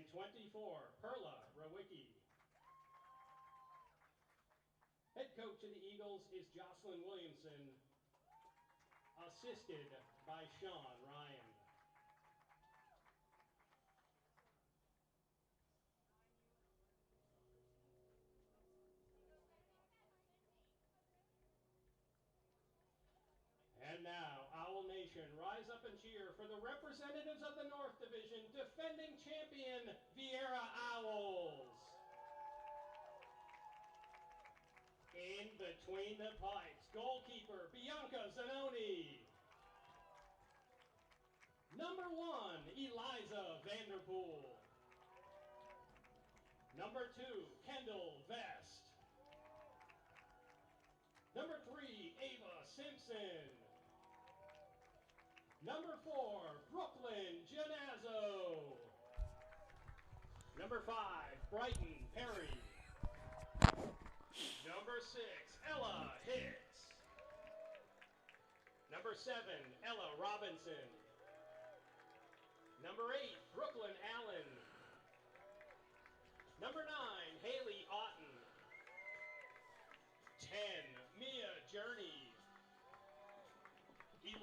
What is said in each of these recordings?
And 24, Perla Rowicki. Head coach of the Eagles is Jocelyn Williamson, assisted by Sean Ryan. And now, Owl Nation, rise up and cheer for the representatives of the North Division, defending champion Viera Owls. In between the pipes, goalkeeper Bianca Zanoni. Number 1, Eliza Vanderpool. Number 2, Kendall Vest. Number 3, Ava Simpson. Number 4, Brooklyn Janazzo. Number 5, Brighton Perry. Number 6, Ella Hicks. Number 7, Ella Robinson. Number 8, Brooklyn Allen. Number 9, Haley Otten. 10, Mia Journey. 11,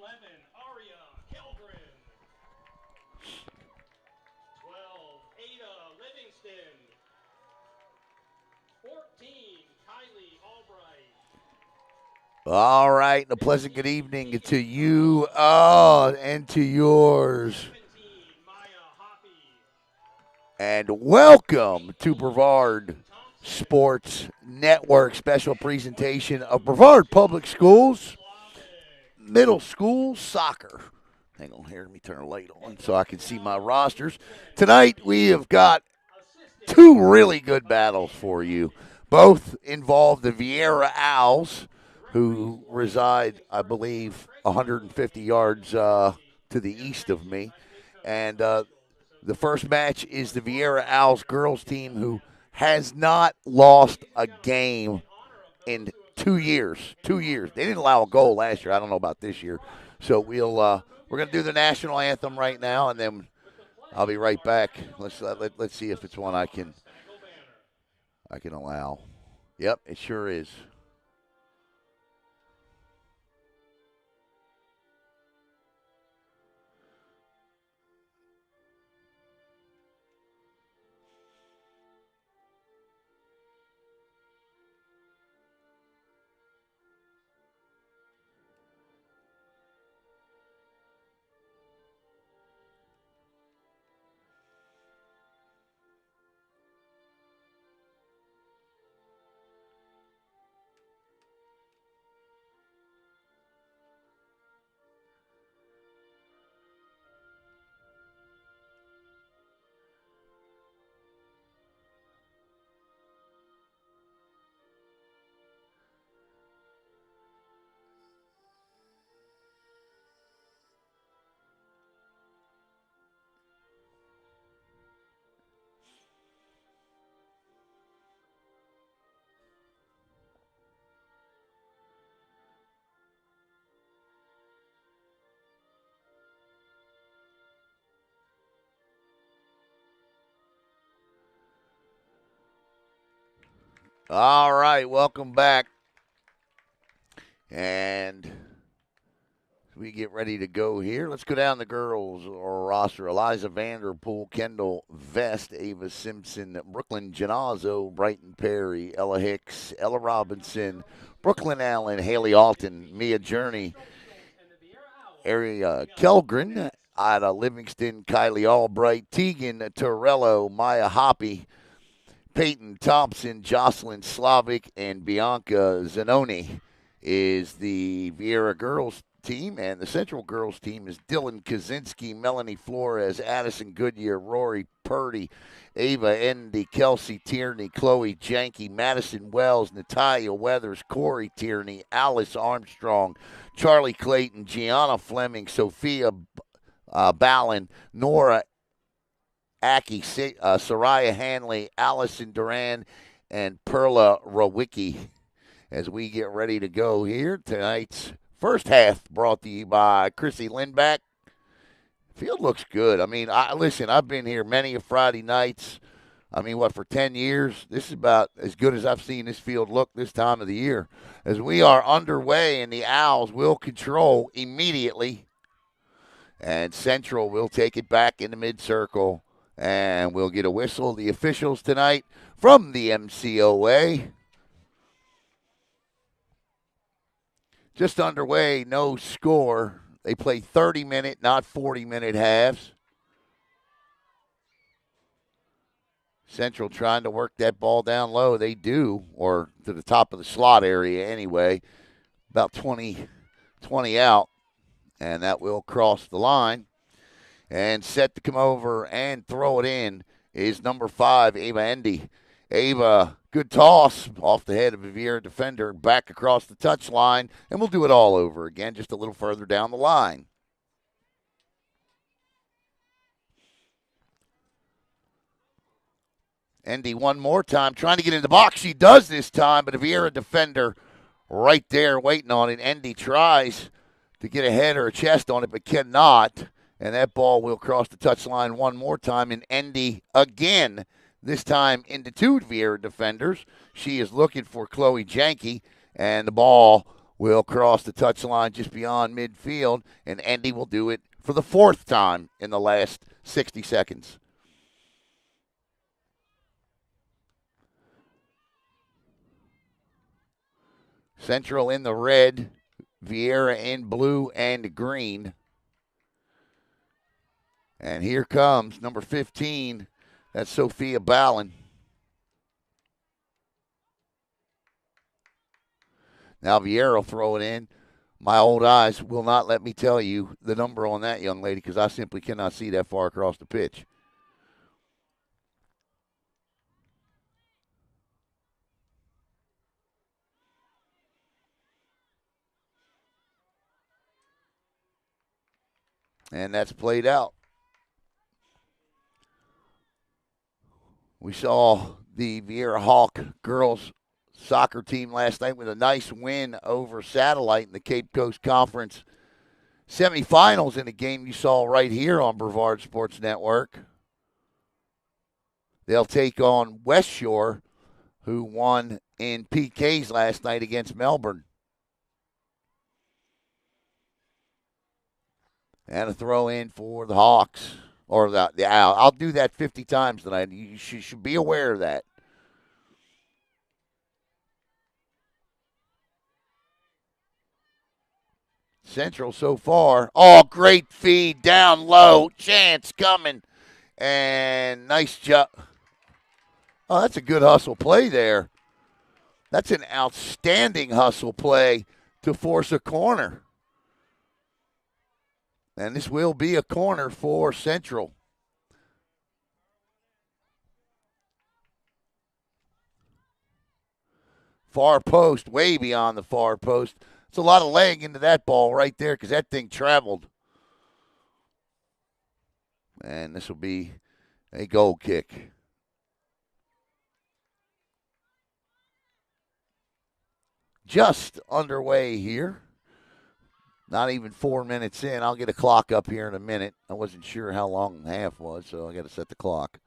Aria Keldrin. 12, Ada Livingston. 14, Kylie Albright. All right, a pleasant good evening to you and to yours. 17, Maya Hoppy. And welcome to Brevard Sports Network special presentation of Brevard Public Schools Middle School Soccer. Hang on here, let me turn the light on so I can see my rosters. Tonight we have got two really good battles for you. Both involve the Viera Owls, who reside, I believe, 150 yards to the east of me. And the first match is the Viera Owls girls team, who has not lost a game in 2 years. 2 years. They didn't allow a goal last year. I don't know about this year. So we're going to do the national anthem right now, and then I'll be right back. Let's see if it's one I can allow. Yep, it sure is. All right, welcome back. And we get ready to go here. Let's go down the girls' roster. Eliza Vanderpool, Kendall Vest, Ava Simpson, Brooklyn Janazzo, Brighton Perry, Ella Hicks, Ella Robinson, Brooklyn Allen, Haley Alton, Mia Journey, Aria Kelgren, Ida Livingston, Kylie Albright, Tegan Torello, Maya Hoppy, Peyton Thompson, Jocelyn Slavic, and Bianca Zanoni is the Viera girls team, and the Central girls team is Dylan Kaczynski, Melanie Flores, Addison Goodyear, Rory Purdy, Ava Endy, Kelsey Tierney, Chloe Janke, Madison Wells, Natalia Weathers, Corey Tierney, Alice Armstrong, Charlie Clayton, Gianna Fleming, Sophia Ballin, Nora Aki, Soraya Hanley, Allison Duran, and Perla Rowicki. As we get ready to go here, tonight's first half brought to you by Chrissy Lindback, Field looks good. I mean, listen, I've been here many of Friday nights. I mean, for 10 years? This is about as good as I've seen this field look this time of the year. As we are underway, and the Owls will control immediately. And Central will take it back in the mid-circle, and we'll get a whistle. The officials tonight from the MCOA. Just underway, no score. They play 30-minute, not 40-minute halves. Central trying to work that ball down low. They do, or to the top of the slot area anyway. About 20 out, and that will cross the line. And set to come over and throw it in is number 5, Ava Endy. Ava, good toss off the head of a Viera defender, back across the touchline, and we'll do it all over again, just a little further down the line. Endy one more time, trying to get in the box. She does this time, but a Viera defender right there waiting on it. Endy tries to get a head or a chest on it, but cannot. And that ball will cross the touchline one more time. And Endy again, this time into 2 Viera defenders. She is looking for Chloe Janke, and the ball will cross the touchline just beyond midfield. And Endy will do it for the 4th time in the last 60 seconds. Central in the red, Viera in blue and green. And here comes number 15. That's Sophia Ballin. Now Viera will throw it in. My old eyes will not let me tell you the number on that young lady because I simply cannot see that far across the pitch. And that's played out. We saw the Viera Hawk girls soccer team last night with a nice win over Satellite in the Cape Coast Conference semifinals in a game you saw right here on Brevard Sports Network. They'll take on West Shore, who won in PKs last night against Melbourne. And a throw in for the Hawks, or the Owl. I'll do that 50 times tonight. You should be aware of that. Central so far. Oh, great feed down low. Chance coming. And nice job. Oh, that's a good hustle play there. That's an outstanding hustle play to force a corner. And this will be a corner for Central. Far post, way beyond the far post. It's a lot of leg into that ball right there because that thing traveled. And this will be a goal kick. Just underway here. Not even 4 minutes in. I'll get a clock up here in a minute. I wasn't sure how long the half was, so I got to set the clock.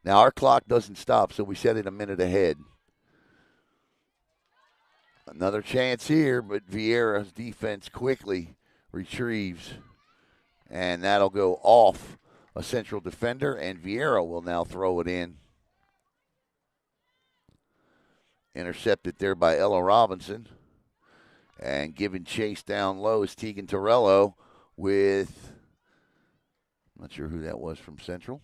Now, our clock doesn't stop, so we set it a minute ahead. Another chance here, but Viera's defense quickly retrieves. And that'll go off a Central defender, and Viera will now throw it in. Intercepted there by Ella Robinson. And giving chase down low is Tegan Torello with, I'm not sure who that was from Central.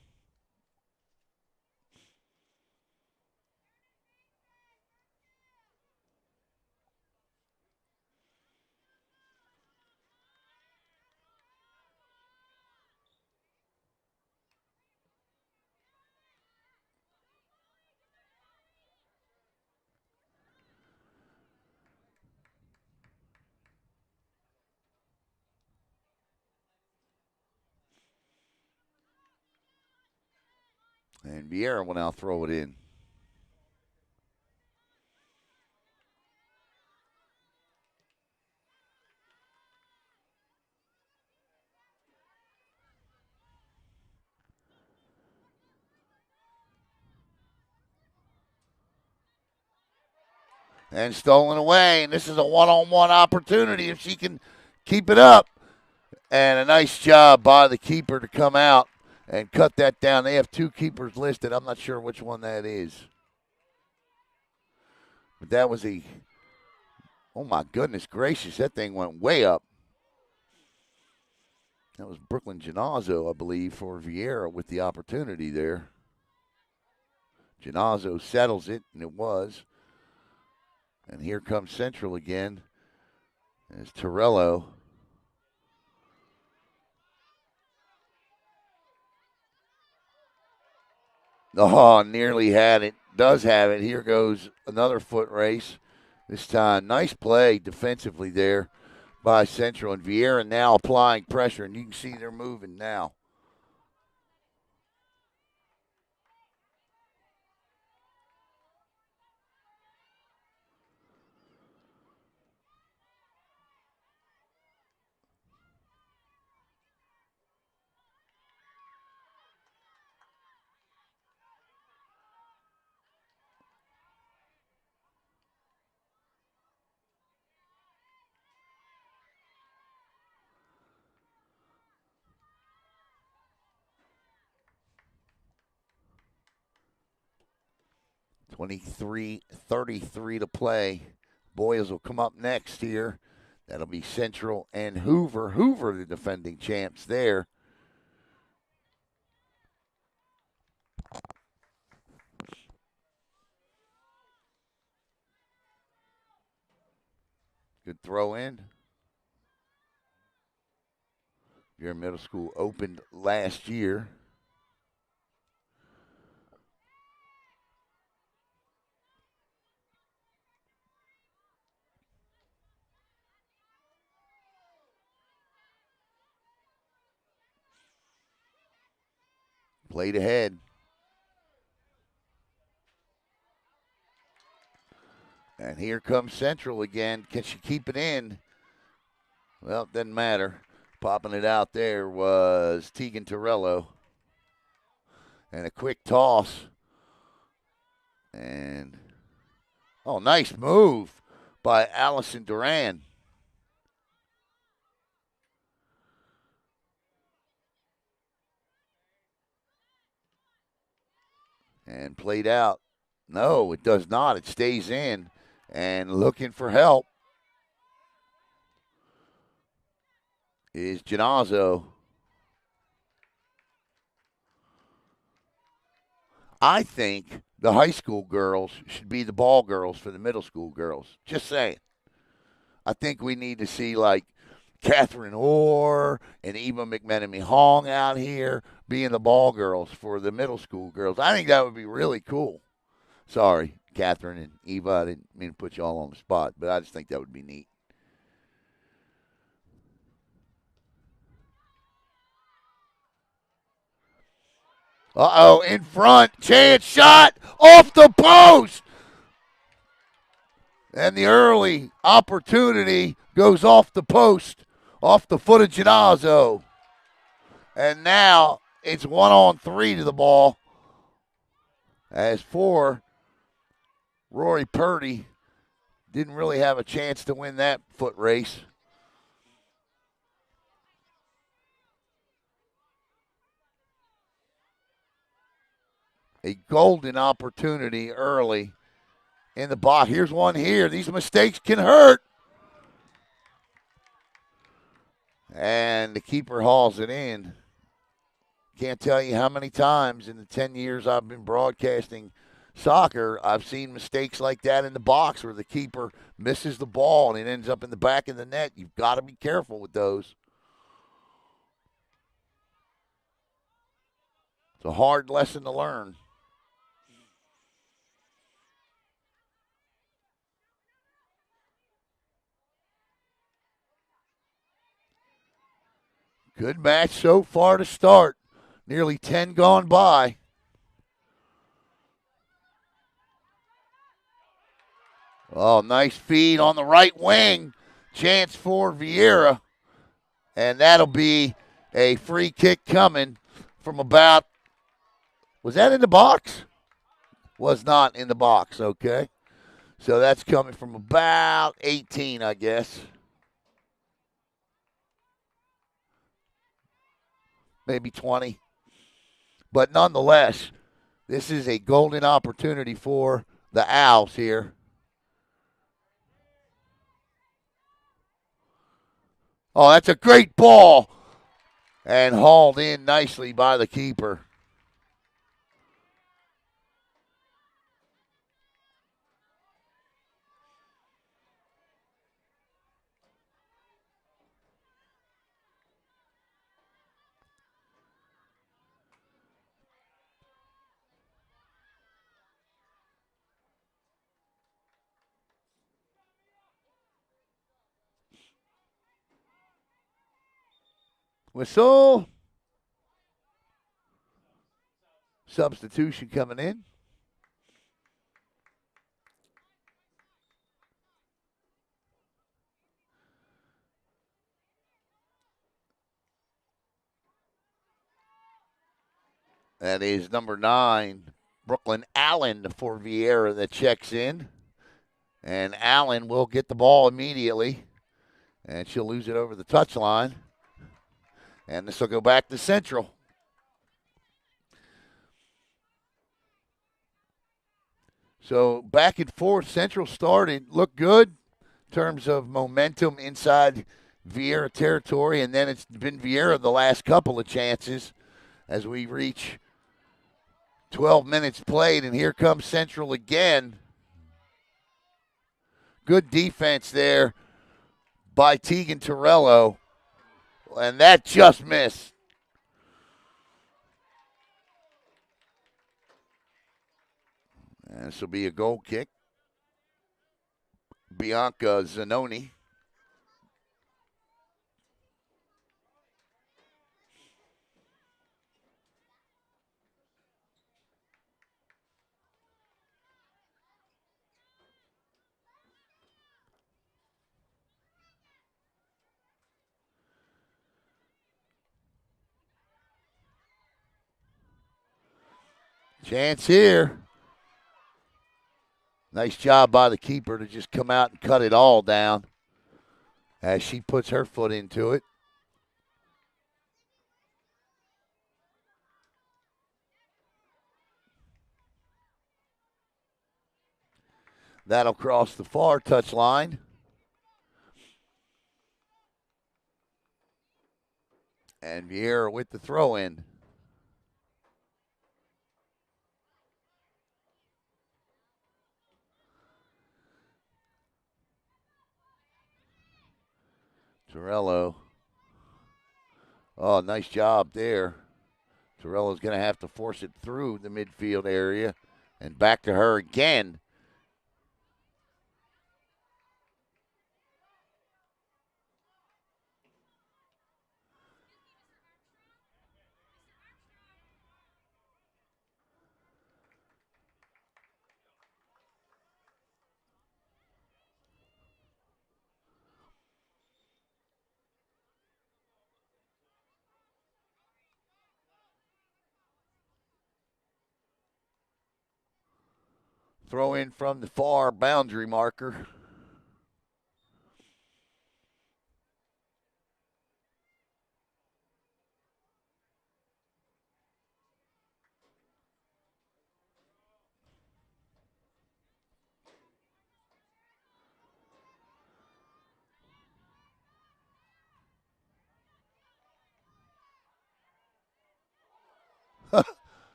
And Viera will now throw it in. And stolen away. And this is a one-on-one opportunity if she can keep it up. And a nice job by the keeper to come out and cut that down. They have 2 keepers listed. I'm not sure which one that is. But that was oh my goodness gracious, that thing went way up. That was Brooklyn Ginazzo, I believe, for Viera with the opportunity there. Ginazzo settles it, and it was. And here comes Central again. There's Torello. Oh, nearly had it. Does have it. Here goes another foot race. This time, nice play defensively there by Central. And Viera now applying pressure, and you can see they're moving now. .33 to play. Boyles will come up next here. That'll be Central and Hoover. Hoover, the defending champs there. Good throw in. Your middle school opened last year. Played ahead. And here comes Central again. Can she keep it in? Well, it doesn't matter. Popping it out there was Tegan Torello. And a quick toss. And, oh, nice move by Allison Duran. And played out. No, it does not. It stays in. And looking for help is Ginazzo. I think the high school girls should be the ball girls for the middle school girls. Just saying. I think we need to see like Catherine Orr and Eva McMenemy Hong out here being the ball girls for the middle school girls. I think that would be really cool. Sorry, Catherine and Eva. I didn't mean to put you all on the spot, but I just think that would be neat. Uh-oh, in front. Chance shot off the post. And the early opportunity goes off the post, off the foot of Ginazzo. And now it's 1-on-3 to the ball. As for Rory Purdy, didn't really have a chance to win that foot race. A golden opportunity early in the box. Here's one here. These mistakes can hurt. And the keeper hauls it in. Can't tell you how many times in the 10 years I've been broadcasting soccer, I've seen mistakes like that in the box where the keeper misses the ball and it ends up in the back of the net. You've got to be careful with those. It's a hard lesson to learn. Good match so far to start. Nearly 10 gone by. Oh, nice feed on the right wing. Chance for Viera. And that'll be a free kick coming from about, was that in the box? Was not in the box, okay. So that's coming from about 18, I guess. Maybe 20. But nonetheless, this is a golden opportunity for the Owls here. Oh, that's a great ball. And hauled in nicely by the keeper. Whistle. Substitution coming in. That is number 9, Brooklyn Allen for Viera that checks in. And Allen will get the ball immediately. And she'll lose it over the touchline. And this will go back to Central. So back and forth, Central started, looked good in terms of momentum inside Viera territory. And then it's been Viera the last couple of chances as we reach 12 minutes played. And here comes Central again. Good defense there by Tegan Torello. And that just missed. And this will be a goal kick. Bianca Zanoni. Chance here. Nice job by the keeper to just come out and cut it all down as she puts her foot into it. That'll cross the far touch line. And Viera with the throw in. Torello. Oh, nice job there. Torello's going to have to force it through the midfield area. And back to her again. Throw in from the far boundary marker.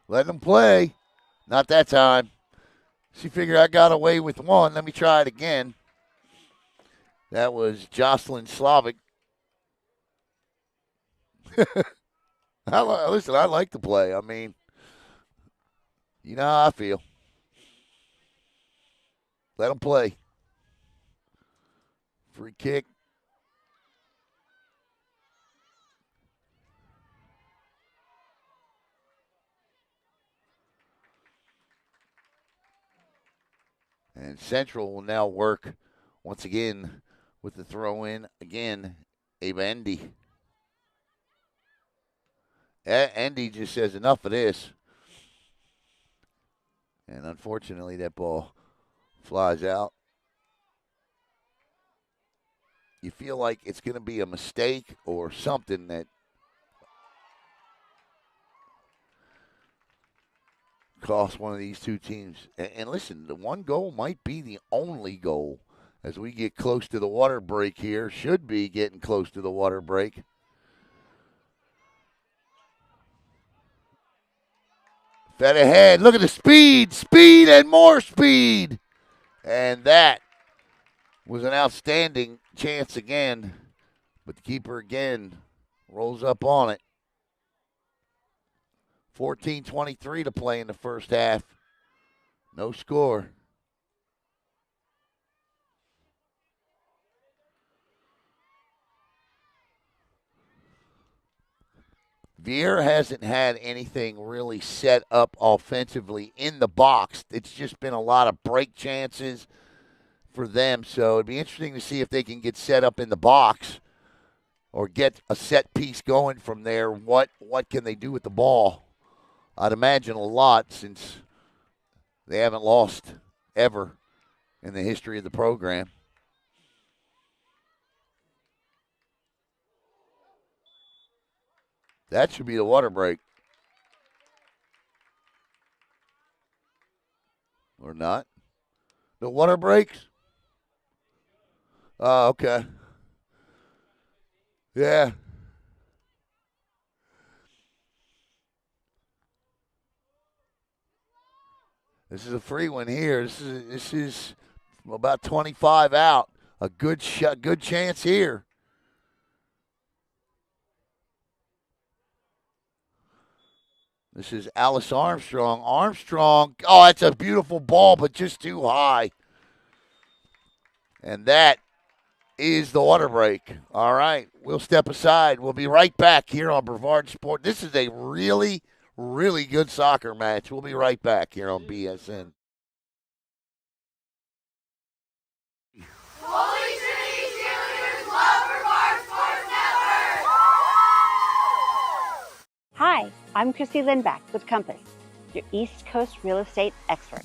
Let them play. Not that time. She figured I got away with one. Let me try it again. That was Jocelyn Slavic. Listen, I like to play. I mean, you know how I feel. Let them play. Free kick. And Central will now work once again with the throw in. Again, Ava Endy. Endy just says enough of this. And unfortunately, that ball Flies out. You feel like it's going to be a mistake or something that costs one of these two teams. And listen, the one goal might be the only goal as we get close to the water break here. Should be getting close to the water break. Fed ahead. Look at the speed. Speed and more speed. And that was an outstanding chance again. But the keeper again rolls up on it. 14:23 to play in the first half. No score. Viera hasn't had anything really set up offensively in the box. It's just been a lot of break chances for them. So it'd be interesting to see if they can get set up in the box or get a set piece going from there. What can they do with the ball? I'd imagine a lot since they haven't lost ever in the history of the program. That should be the water break. Or not. The water breaks? Oh, okay. Yeah. This is a free one here. This is about 25 out. A good shot, good chance here. This is Alice Armstrong. Armstrong, oh, that's a beautiful ball, but just too high. And that is the water break. All right, we'll step aside. We'll be right back here on Brevard Sport. This is a really, really good soccer match. We'll be right back here on BSN. Holy Trinity Cheerleaders love Brevard Sports Network! Hi, I'm Christy Lindback with Compass, your East Coast real estate expert.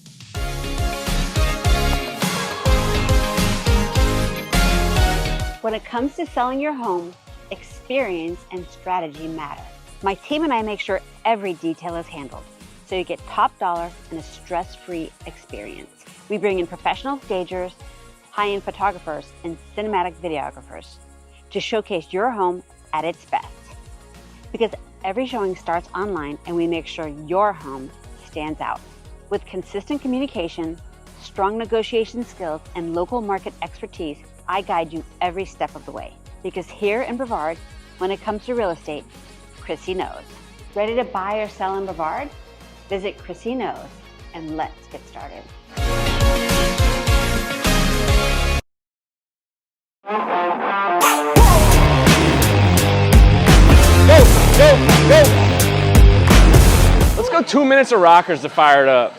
When it comes to selling your home, experience and strategy matter. My team and I make sure every detail is handled, so you get top dollar and a stress-free experience. We bring in professional stagers, high-end photographers, and cinematic videographers to showcase your home at its best. Because every showing starts online and we make sure your home stands out. With consistent communication, strong negotiation skills, and local market expertise, I guide you every step of the way. Because here in Brevard, when it comes to real estate, Chrissy knows. Ready to buy or sell in Brevard? Visit Chrissy Knows and let's get started. Go! Let's go 2 minutes of rockers to fire it up.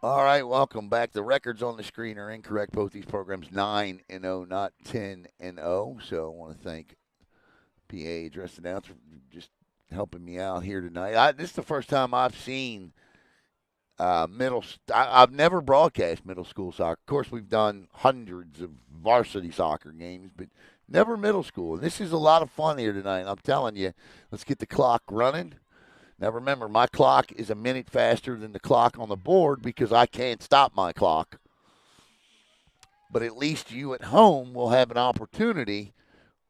All right, welcome back. The records on the screen are incorrect. Both these programs 9-0, not 10-0. So I want to thank PA address announcer for just helping me out here tonight. This is the first time I've seen I've never broadcast middle school soccer. Of course, we've done hundreds of varsity soccer games, but Never middle school. And this is a lot of fun here tonight. I'm telling you, let's get the clock running. Now remember, my clock is a minute faster than the clock on the board because I can't stop my clock. But at least you at home will have an opportunity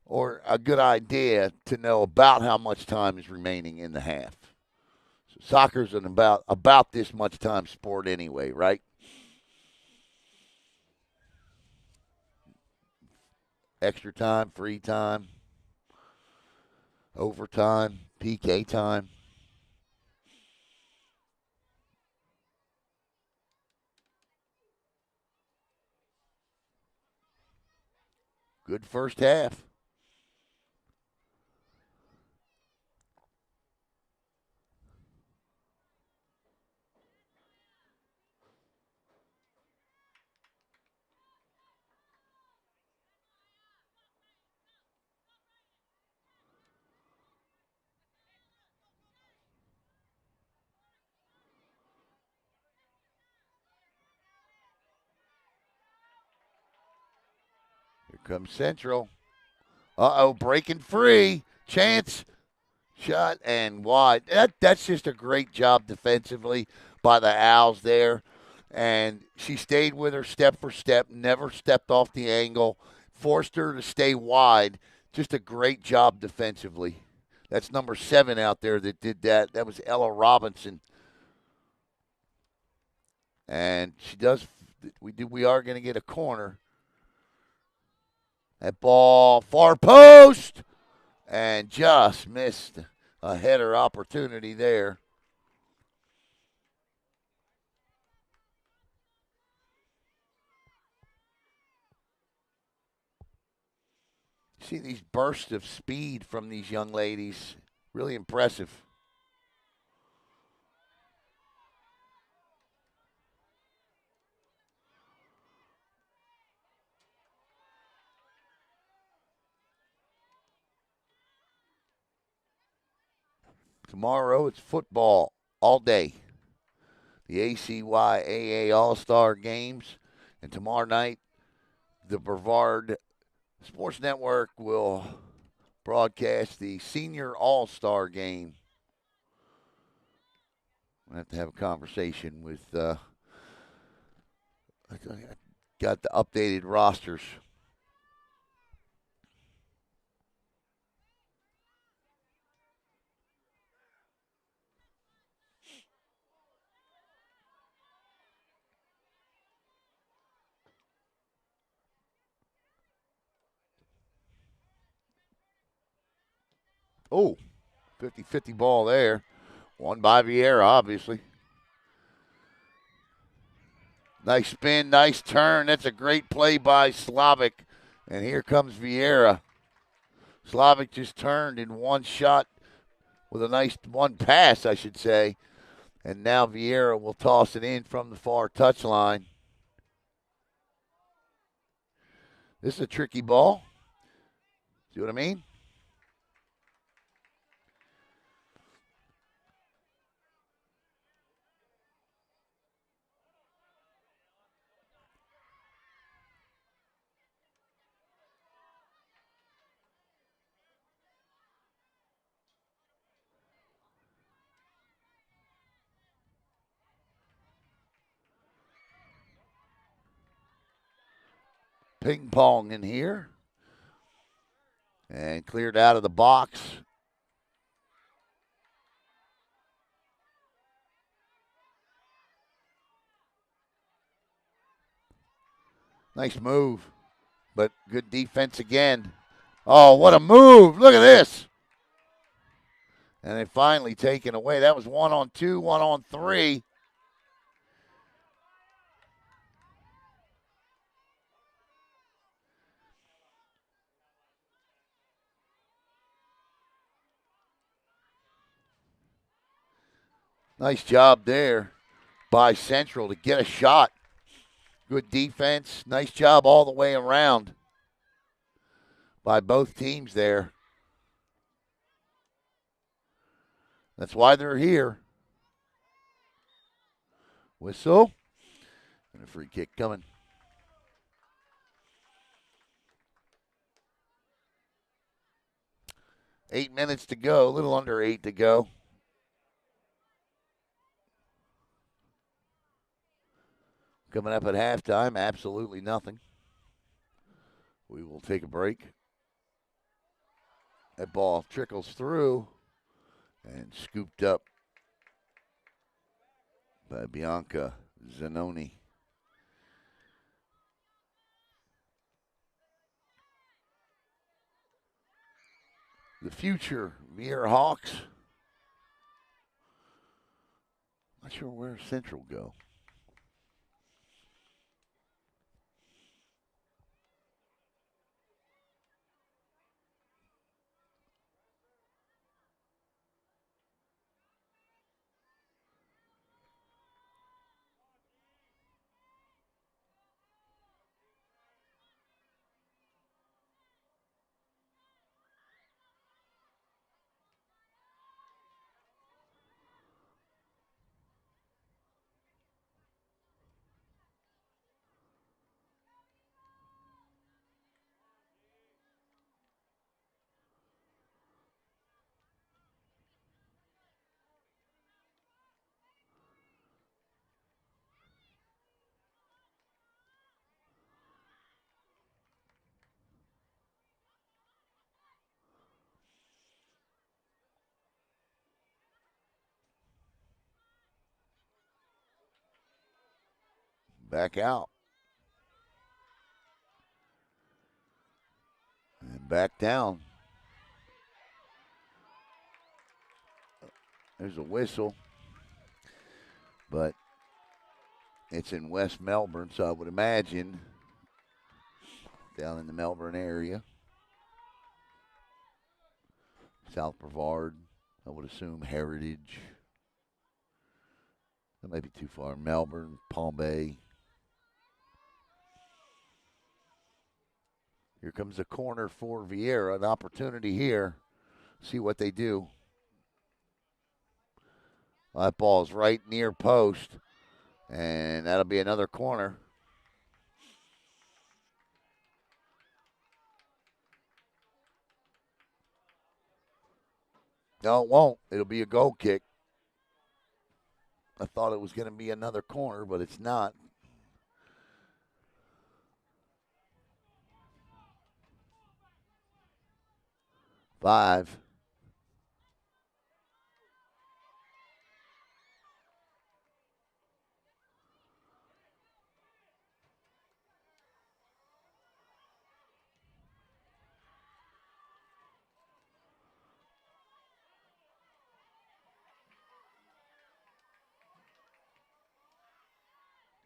or a good idea to know about how much time is remaining in the half. So soccer's an about this much time sport anyway, right? Extra time, free time, overtime, PK time. Good first half. Here comes Central. Uh-oh, breaking free. Chance. Shot and wide. That's just a great job defensively by the Owls there. And she stayed with her step for step, never stepped off the angle, forced her to stay wide. Just a great job defensively. That's number 7 out there that did that. That was Ella Robinson. And she does. We are going to get a corner. That ball, far post, and just missed a header opportunity there. See these bursts of speed from these young ladies. Really impressive. Tomorrow it's football all day. The ACYAA All-Star Games. And tomorrow night, the Brevard Sports Network will broadcast the Senior All-Star Game. I have to have a conversation with, I got the updated rosters. Oh, 50-50 ball there. Won by Viera, obviously. Nice spin, nice turn. That's a great play by Slavic. And here comes Viera. Slavic just turned in one shot with a nice one pass, I should say. And now Viera will toss it in from the far touchline. This is a tricky ball. See what I mean? Ping pong in here. And cleared out of the box. Nice move, but good defense again. Oh, what a move. Look at this. And they finally taken away. That was 1-on-2, 1-on-3. Nice job there by Central to get a shot. Good defense. Nice job all the way around by both teams there. That's why they're here. Whistle. And a free kick coming. 8 minutes to go, a little under 8 to go. Coming up at halftime, absolutely nothing. We will take a break. That ball trickles through and scooped up by Bianca Zanoni. The future Viera Hawks. Not sure where Central go. Back out. And back down. There's a whistle. But it's in West Melbourne, so I would imagine down in the Melbourne area. South Brevard, I would assume Heritage. That might be too far. Melbourne, Palm Bay. Here comes a corner for Viera. An opportunity here. See what they do. That ball's right near post. And that'll be another corner. No, it won't. It'll be a goal kick. I thought it was going to be another corner, but it's not. Five.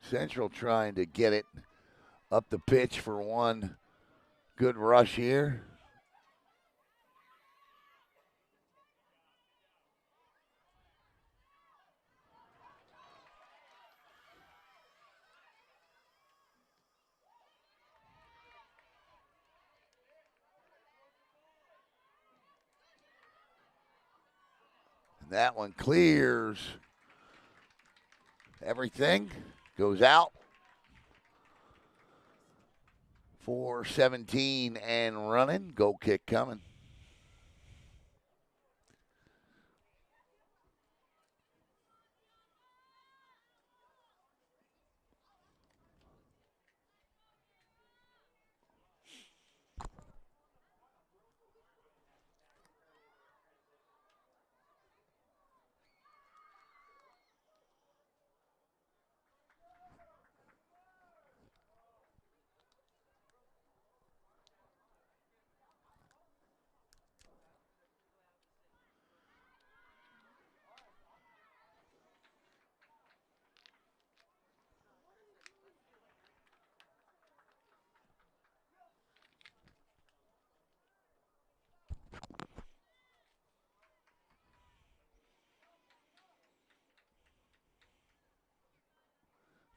Central trying to get it up the pitch for one good rush here. And that one clears everything, goes out. 4:17 and running. Goal kick coming.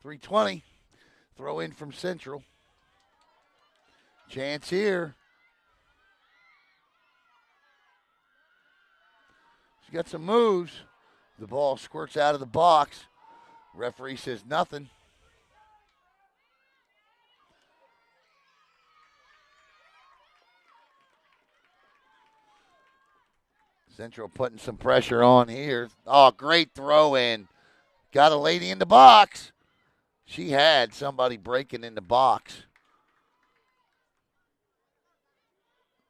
.320. Throw in from Central. Chance here. She's got some moves. The ball squirts out of the box. Referee says nothing. Central putting some pressure on here. Oh, great throw in. Got a lady in the box. She had somebody breaking in the box.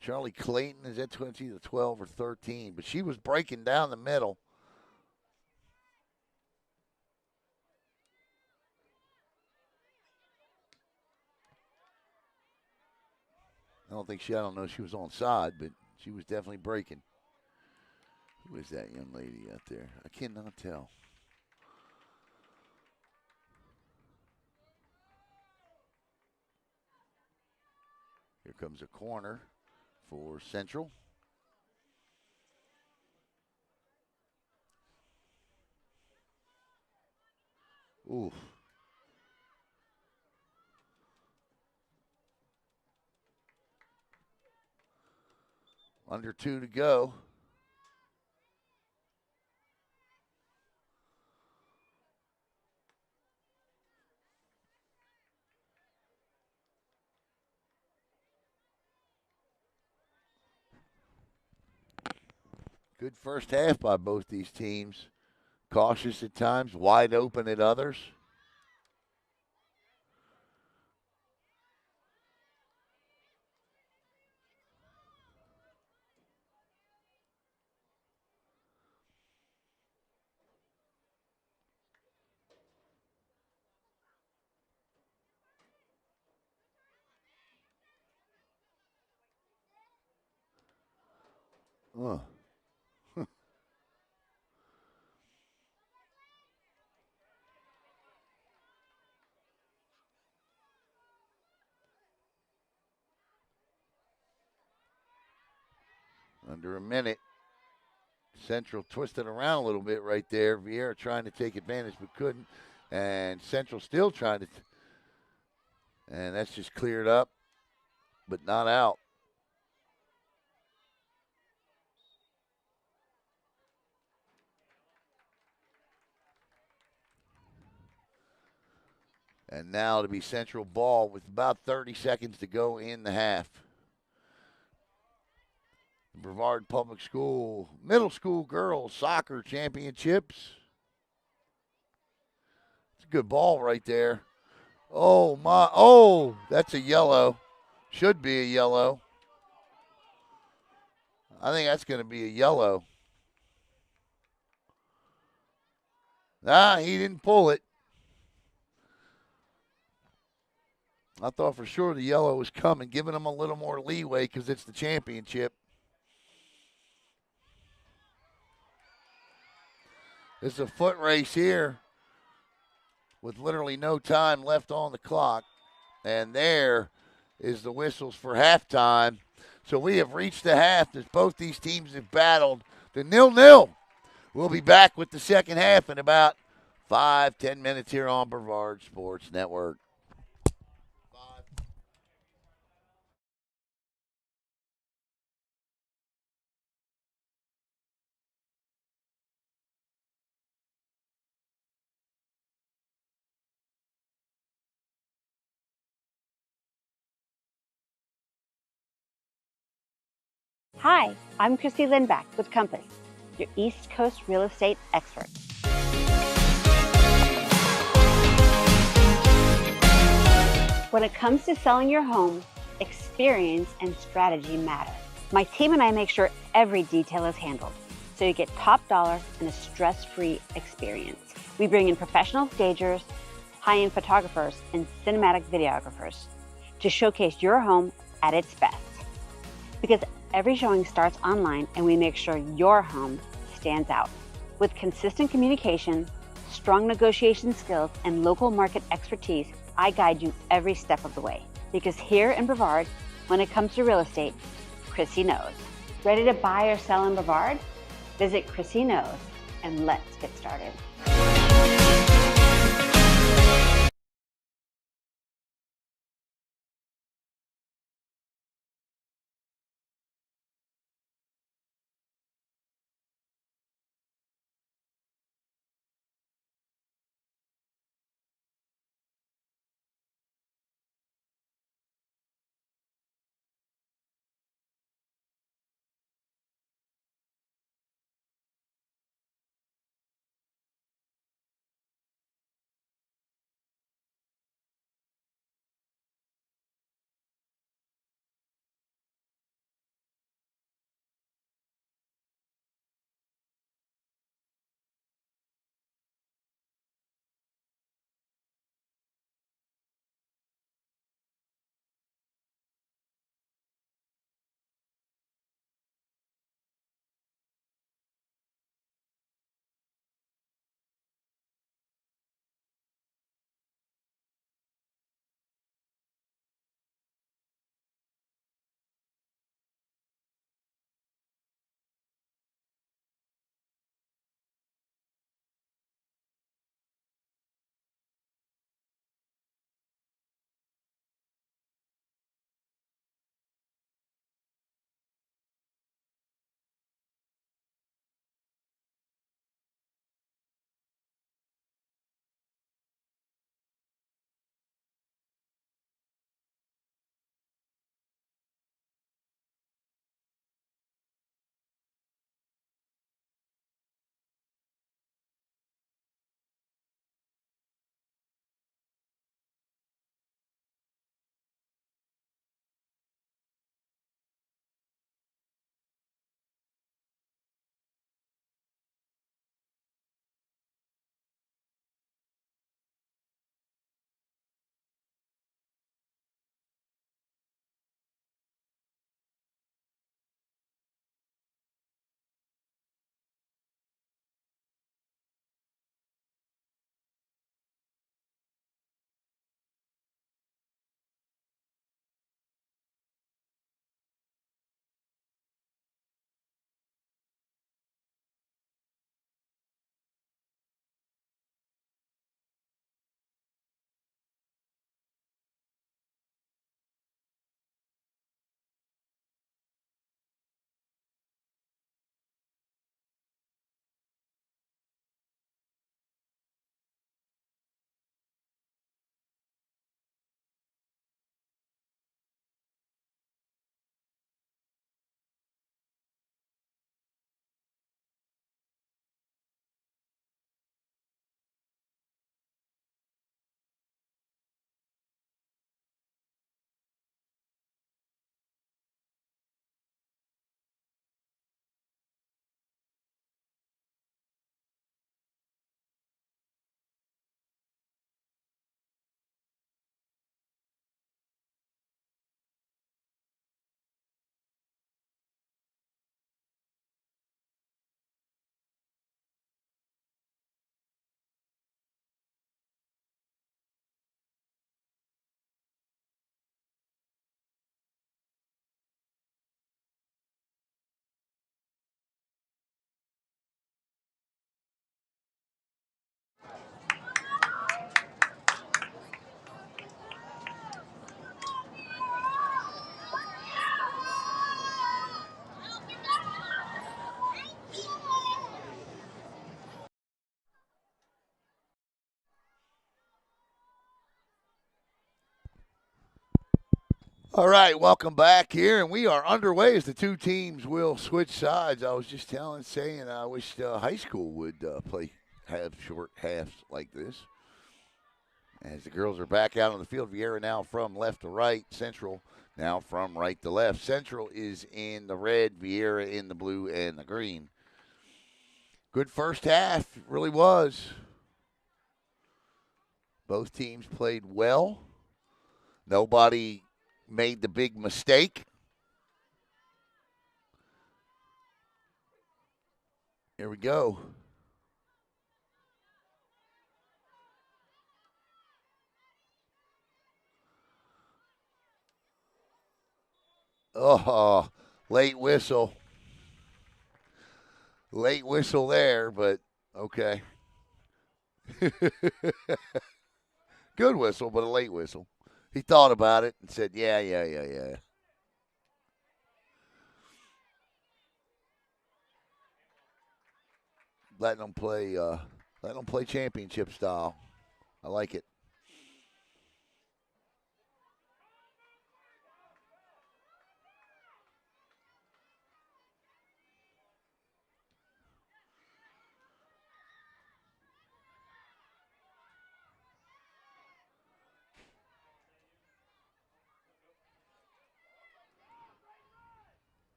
Charlie Clayton is at either 12 or 13, but she was breaking down the middle. I don't know if she was on side, but she was definitely breaking. Who is that young lady out there? I cannot tell. Here comes a corner for Central. Ooh. Under 2 to go. Good first half by both these teams. Cautious at times, wide open at others. Oh. Under a minute. Central twisted around a little bit right there. Viera trying to take advantage but couldn't. And Central still trying to. And that's just cleared up, but not out. And now to be Central ball with about 30 seconds to go in the half. Brevard Public School Middle School Girls Soccer Championships. It's a good ball right there. Oh, my. Oh, that's a yellow. Should be a yellow. I think that's going to be a yellow. He didn't pull it. I thought for sure the yellow was coming, giving them a little more leeway because it's the championship. It's a foot race here with literally no time left on the clock. And there is the whistles for halftime. So we have reached the half as both these teams have battled the 0-0. We'll be back with the second half in about 5-10 minutes here on Brevard Sports Network. Hi, I'm Christy Lindback with Compass, your East Coast real estate expert. When it comes to selling your home, experience and strategy matter. My team and I make sure every detail is handled, so you get top dollar and a stress-free experience. We bring in professional stagers, high-end photographers, and cinematic videographers to showcase your home at its best. Because every showing starts online and we make sure your home stands out. With consistent communication, strong negotiation skills, and local market expertise, I guide you every step of the way. Because here in Brevard, when it comes to real estate, Chrissy knows. Ready to buy or sell in Brevard? Visit Chrissy Knows and let's get started. All right, welcome back here, and we are underway as the two teams will switch sides. I was just saying I wish high school would have short halves like this. As the girls are back out on the field, Viera now from left to right, Central now from right to left. Central is in the red, Viera in the blue and the green. Good first half, it really was. Both teams played well. Nobody made the big mistake. Here we go. Oh, late whistle. Late whistle there, but okay. Good whistle, but a late whistle. He thought about it and said, yeah. Letting them play championship style. I like it.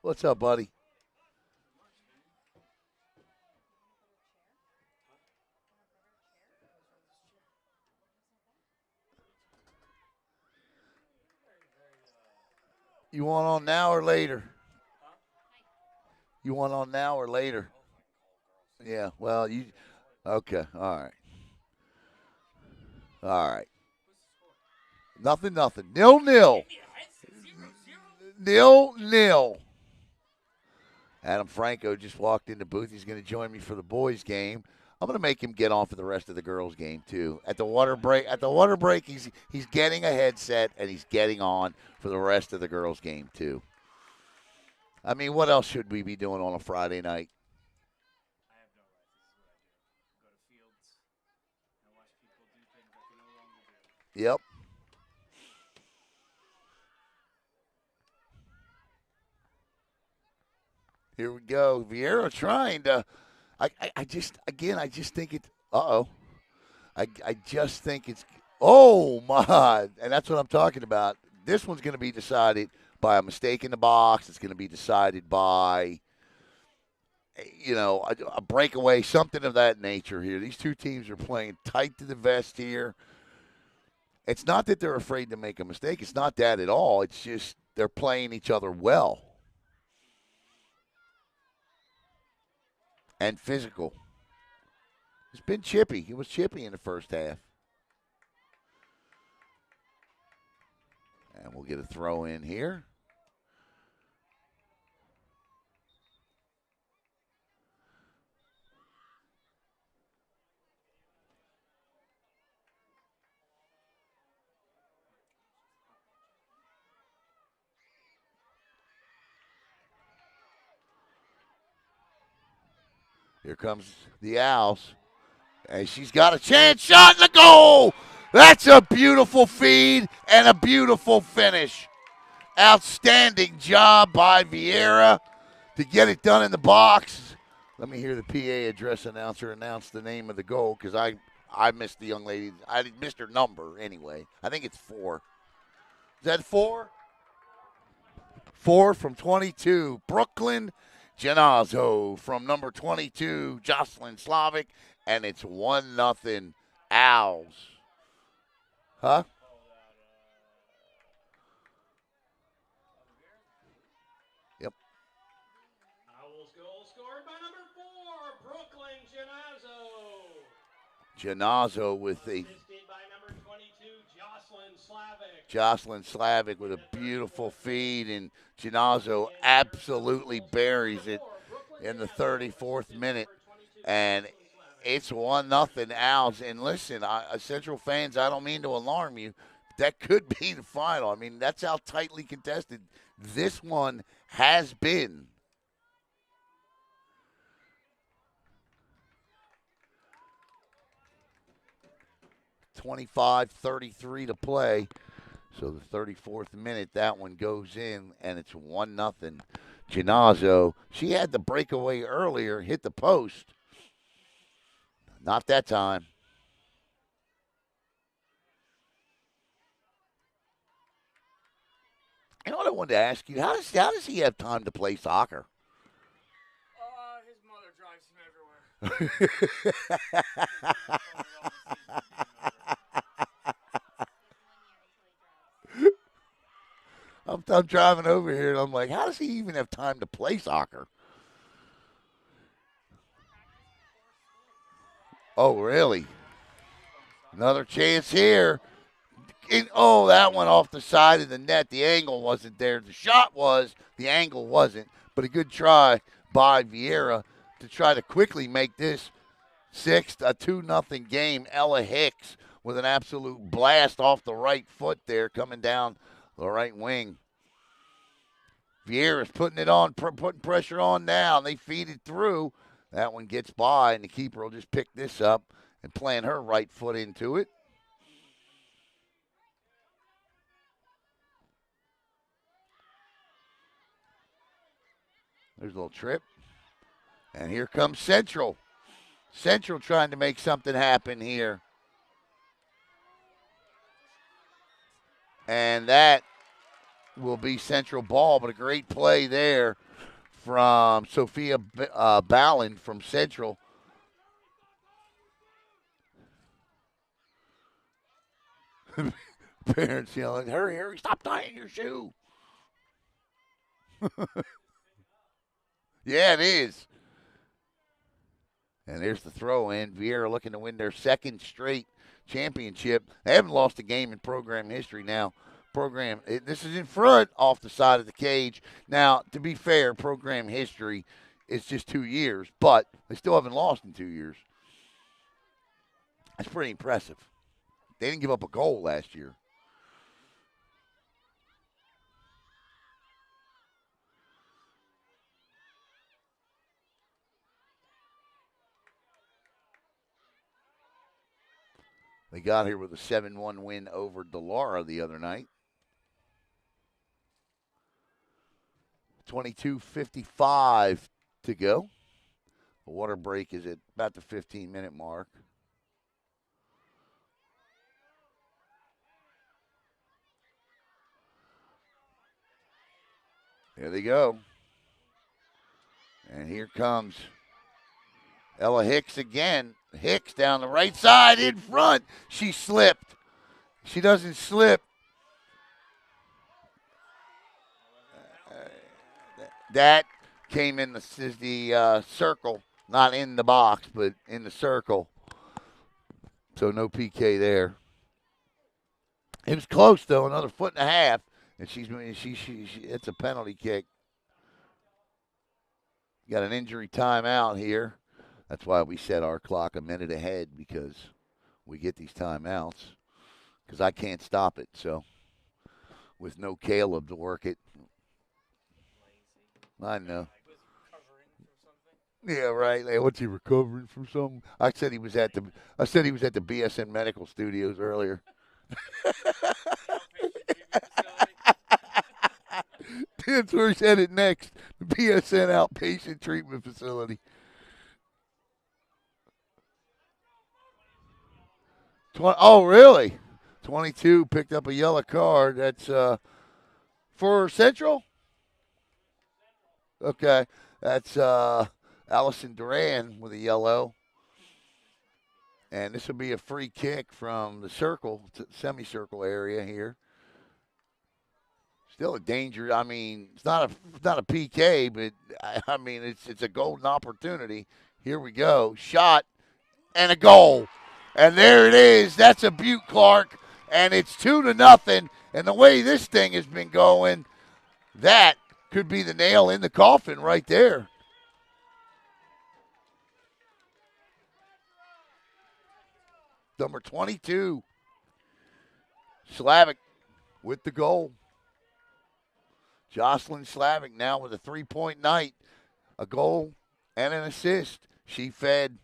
What's up, buddy? You want on now or later? You want on now or later? Yeah, well, you. Okay, all right. All right. Nothing. 0-0. 0-0. Adam Franco just walked in the booth. He's going to join me for the boys' game. I'm going to make him get on for the rest of the girls' game too. At the water break, he's getting a headset and he's getting on for the rest of the girls' game too. I mean, what else should we be doing on a Friday night? I have no right. This is what I do. Go to fields and watch people do things I can no longer do. Yep. Here we go. Viera trying to. I just think it. I just think it's. Oh my! And that's what I'm talking about. This one's going to be decided by a mistake in the box. It's going to be decided by, a breakaway, something of that nature here. These two teams are playing tight to the vest here. It's not that they're afraid to make a mistake. It's not that at all. It's just they're playing each other well. And physical. It's been chippy. It was chippy in the first half. And we'll get a throw in here. Here comes the Owls. And she's got a chance. Shot in the goal. That's a beautiful feed and a beautiful finish. Outstanding job by Viera to get it done in the box. Let me hear the PA address announcer announce the name of the goal because I missed the young lady. I missed her number anyway. I think it's 4. Is that 4? 4 from 22. Brooklyn Janazo from number 22, Jocelyn Slavic, and it's 1-0 Owls. Huh? Yep. Owls goal scored by number 4, Brooklyn Janazo. Janazo with the Assisted by number 22, Jocelyn Slavic with a beautiful feed, and Janazo absolutely buries it in the 34th minute. And it's 1-0 Owls. And listen, Central fans, I don't mean to alarm you. That could be the final. I mean, that's how tightly contested this one has been. .25-33 to play. So the 34th minute, that one goes in, and it's 1-0. Ginazzo, she had the breakaway earlier, hit the post. Not that time. You know what I wanted to ask you? How does he have time to play soccer? His mother drives him everywhere. I'm driving over here, and I'm like, how does he even have time to play soccer? Oh, really? Another chance here. That went off the side of the net. The angle wasn't there. The shot was. The angle wasn't. But a good try by Viera to try to quickly make this a 2-0 game. Ella Hicks with an absolute blast off the right foot there coming down the right wing. Viera's putting it on, putting pressure on now. They feed it through. That one gets by, and the keeper will just pick this up and plant her right foot into it. There's a little trip. And here comes Central. Central trying to make something happen here. And that will be Central ball, but a great play there from Sophia Ballin from Central. Parents yelling, hurry, hurry, stop tying your shoe. Yeah, it is. And there's the throw in. Viera looking to win their second straight championship. They haven't lost a game in program history now. This is in front off the side of the cage. Now, to be fair, program history is just 2 years, but they still haven't lost in 2 years. That's pretty impressive. They didn't give up a goal last year. They got here with a 7-1 win over Delara the other night. 22:55 to go. The water break is at about the 15-minute mark. There they go. And here comes Ella Hicks again. Hicks down the right side in front. She slipped. She doesn't slip. That came in the circle, not in the box, but in the circle. So no PK there. It was close though, another foot and a half, and she it's a penalty kick. Got an injury timeout here. That's why we set our clock a minute ahead, because we get these timeouts. Because I can't stop it, so with no Caleb to work it. I know. Yeah, right. Hey, what's he recovering from something? I said he was at the BSN Medical Studios earlier. That's where he's headed next. The BSN Outpatient Treatment Facility. Oh, really? 22 picked up a yellow card. That's for Central? Okay. That's Allison Duran with a yellow. And this will be a free kick from the semicircle area here. Still a danger. I mean, it's not a PK, but I mean it's a golden opportunity. Here we go. Shot and a goal. And there it is. That's a Butte Clark. And it's 2-0. And the way this thing has been going, that could be the nail in the coffin right there. Number 22, Slavic with the goal. Jocelyn Slavic now with a 3-point night, a goal and an assist. She fed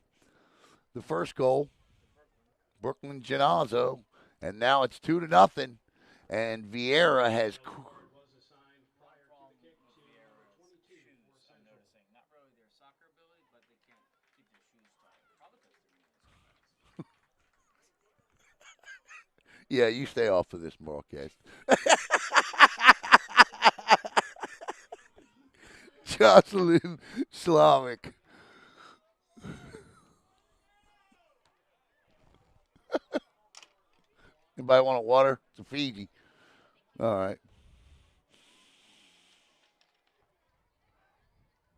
the first goal, Brooklyn Ginazzo, and now it's 2-0. And Viera has. Was assigned prior to the kick to number 22 for I'm Central. noticing not really their soccer ability, but they can't keep their shoes tied. Probably because they're meaningless. Yeah, you stay off of this broadcast. Jocelyn Slavic. Anybody want a water? It's a Fiji. All right.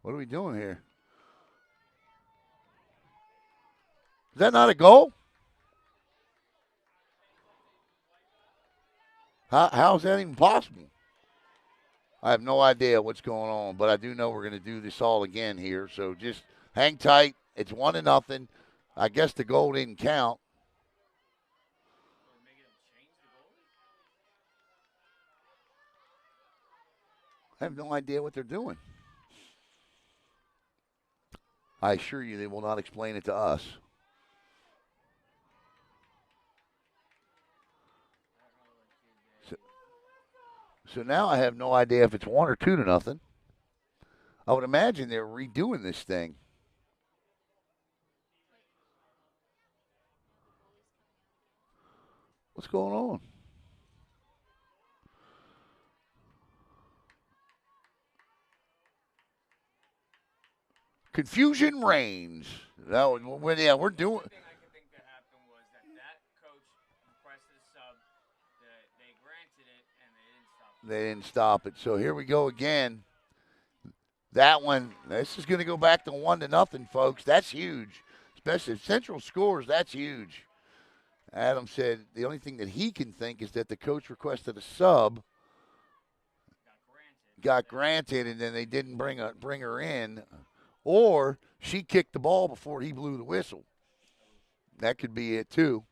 What are we doing here? Is that not a goal? How is that even possible? I have no idea what's going on, but I do know we're going to do this all again here. So just hang tight. It's 1-0. I guess the goal didn't count. I have no idea what they're doing. I assure you they will not explain it to us. So now I have no idea if it's 1 or 2-0. I would imagine they're redoing this thing. What's going on? Confusion reigns. No, yeah, we're doing. One thing I could think that happened was that coach requested a sub. They granted it, and They didn't stop it. So here we go again. That one, this is going to go back to 1-0, folks. That's huge. Especially if Central scores, that's huge. Adam said the only thing that he can think is that the coach requested a sub, got granted, and then they didn't bring her in, or she kicked the ball before he blew the whistle. That could be it too.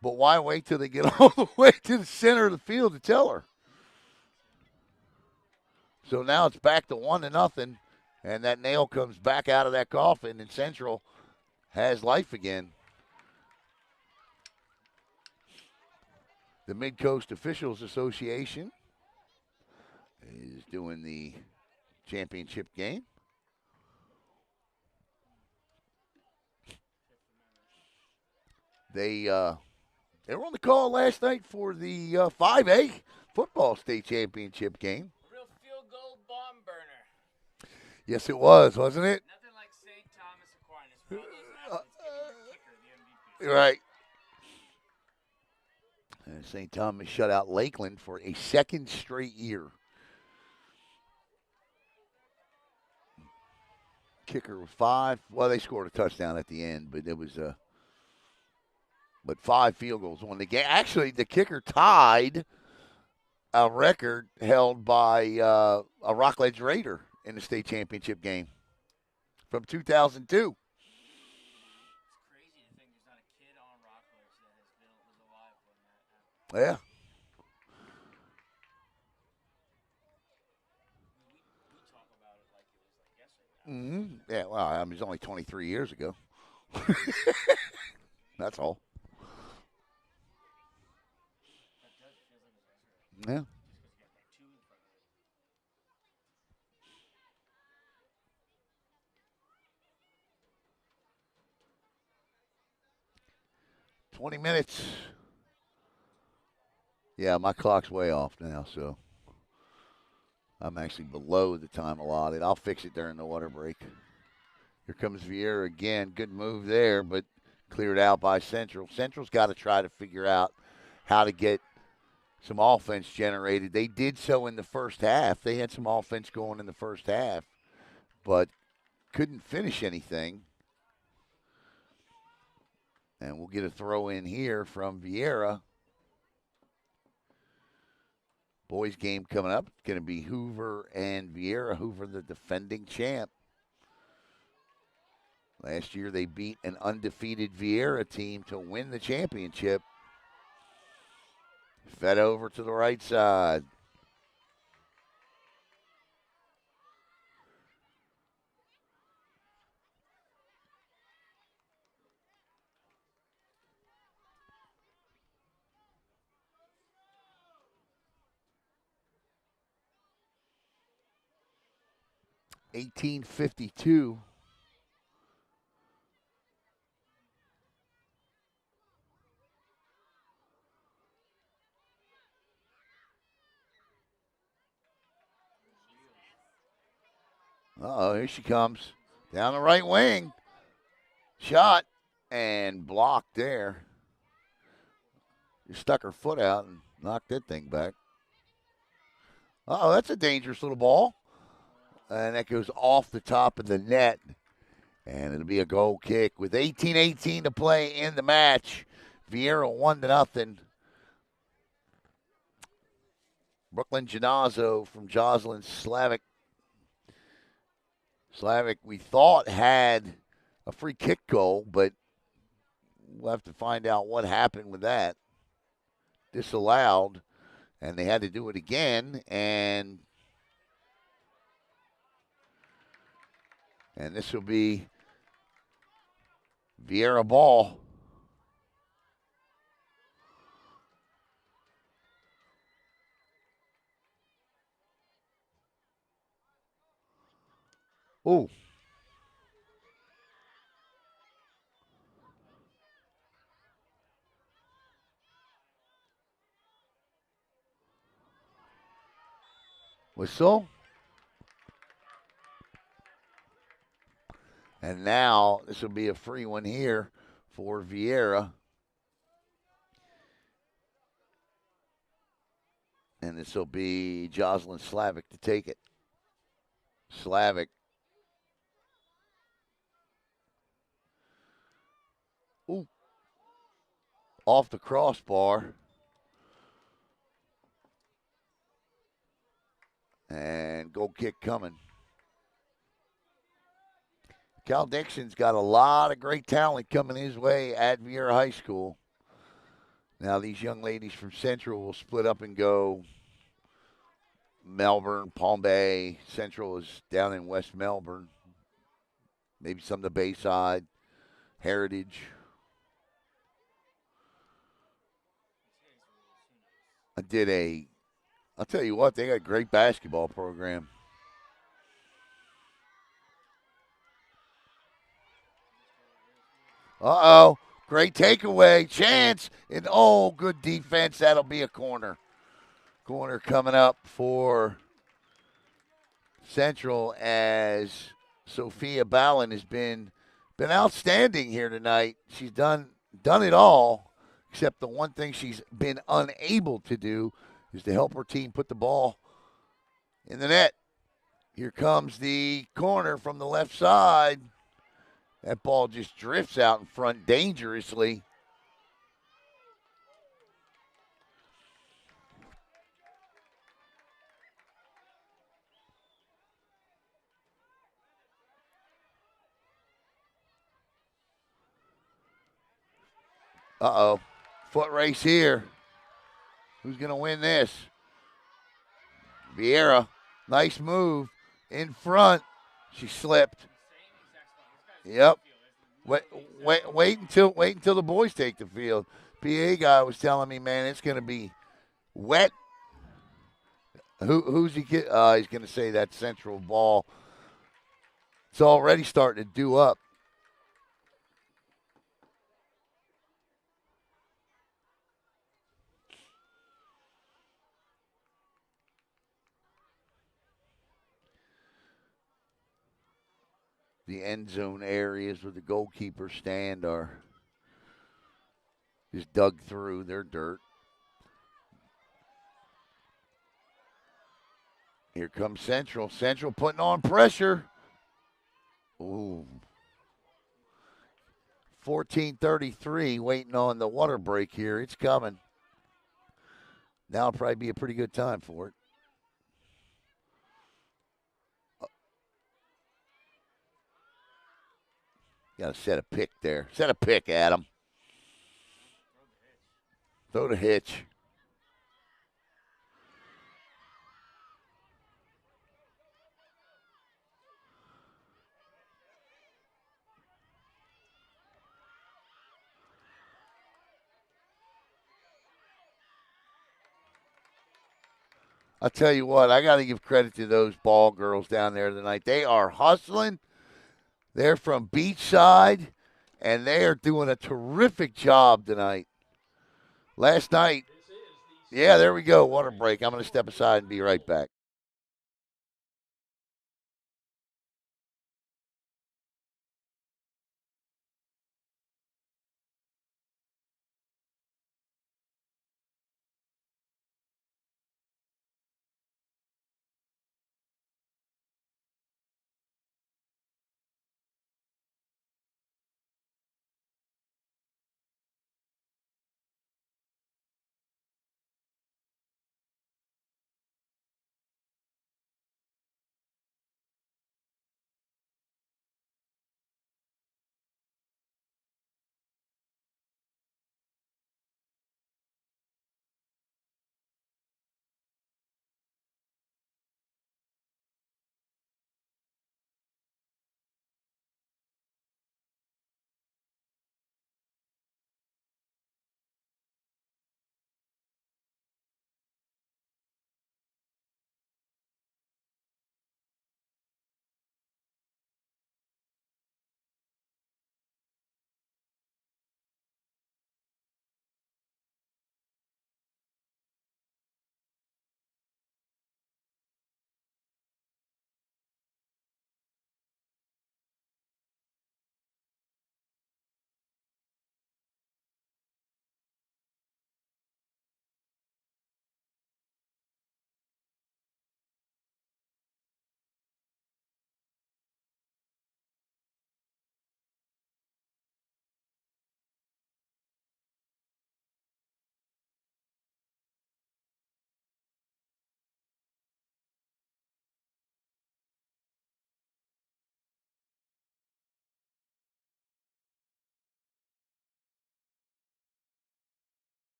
But why wait till they get all the way to the center of the field to tell her? So now it's back to 1-0, and that nail comes back out of that coffin, and Central has life again. The Mid-Coast Officials Association is doing the championship game. They were on the call last night for the 5A football state championship game. A real field goal bomb burner. Yes, it was, wasn't it? Nothing like St. Thomas Aquinas for all those athletes giving your kicker the MVP. Right. And St. Thomas shut out Lakeland for a second straight year. Kicker was 5. Well, they scored a touchdown at the end, but it was but 5 field goals won the game. Actually, the kicker tied a record held by a Rockledge Raider in the state championship game from 2002. It's crazy to think there's not a kid on Rockledge that was alive when that happened. Yeah. We talk about it like it was like yesterday. Yeah, well, I mean, it was only 23 years ago. That's all. Yeah. 20 minutes. Yeah, my clock's way off now, so I'm actually below the time allotted. I'll fix it during the water break. Here comes Viera again. Good move there, but cleared out by Central. Central's got to try to figure out how to get some offense generated. They did so in the first half. They had some offense going in the first half, but couldn't finish anything. And we'll get a throw in here from Viera. Boys game coming up. It's going to be Hoover and Viera. Hoover, the defending champ. Last year they beat an undefeated Viera team to win the championship. Fed over to the right side. 18:52. Uh-oh, here she comes. Down the right wing. Shot and blocked there. She stuck her foot out and knocked that thing back. Uh-oh, that's a dangerous little ball. And that goes off the top of the net. And it'll be a goal kick with 18:18 to play in the match. Viera 1-0. Brooklyn Janazo from Jocelyn Slavic. Slavic, we thought, had a free kick goal, but we'll have to find out what happened with that. Disallowed, and they had to do it again, and this will be Viera ball. Ooh. Whistle. And now this will be a free one here for Viera. And this will be Jocelyn Slavic to take it. Slavic. Ooh. Off the crossbar. And goal kick coming. Cal Dixon's got a lot of great talent coming his way at Viera High School. Now these young ladies from Central will split up and go Melbourne, Palm Bay. Central is down in West Melbourne. Maybe some of the Bayside, Heritage. I'll tell you what, they got a great basketball program. Uh-oh, great takeaway, chance, and good defense. That'll be a corner. Corner coming up for Central as Sophia Ballin has been outstanding here tonight. She's done it all, except the one thing she's been unable to do is to help her team put the ball in the net. Here comes the corner from the left side. That ball just drifts out in front dangerously. Uh-oh. Foot race here. Who's going to win this? Viera. Nice move. In front. She slipped. Yep. Wait until the boys take the field. PA guy was telling me, man, it's going to be wet. Who's he? He's going to say that Central ball. It's already starting to do up. The end zone areas where the goalkeepers stand are just dug through. They're dirt. Here comes Central. Central putting on pressure. Ooh. 14:33 waiting on the water break here. It's coming. Now will probably be a pretty good time for it. Got to set a pick there. Set a pick, Adam. Throw the hitch. I'll tell you what, I got to give credit to those ball girls down there tonight. They are hustling. They're from Beachside, and they are doing a terrific job tonight. Last night, yeah, there we go. Water break. I'm going to step aside and be right back.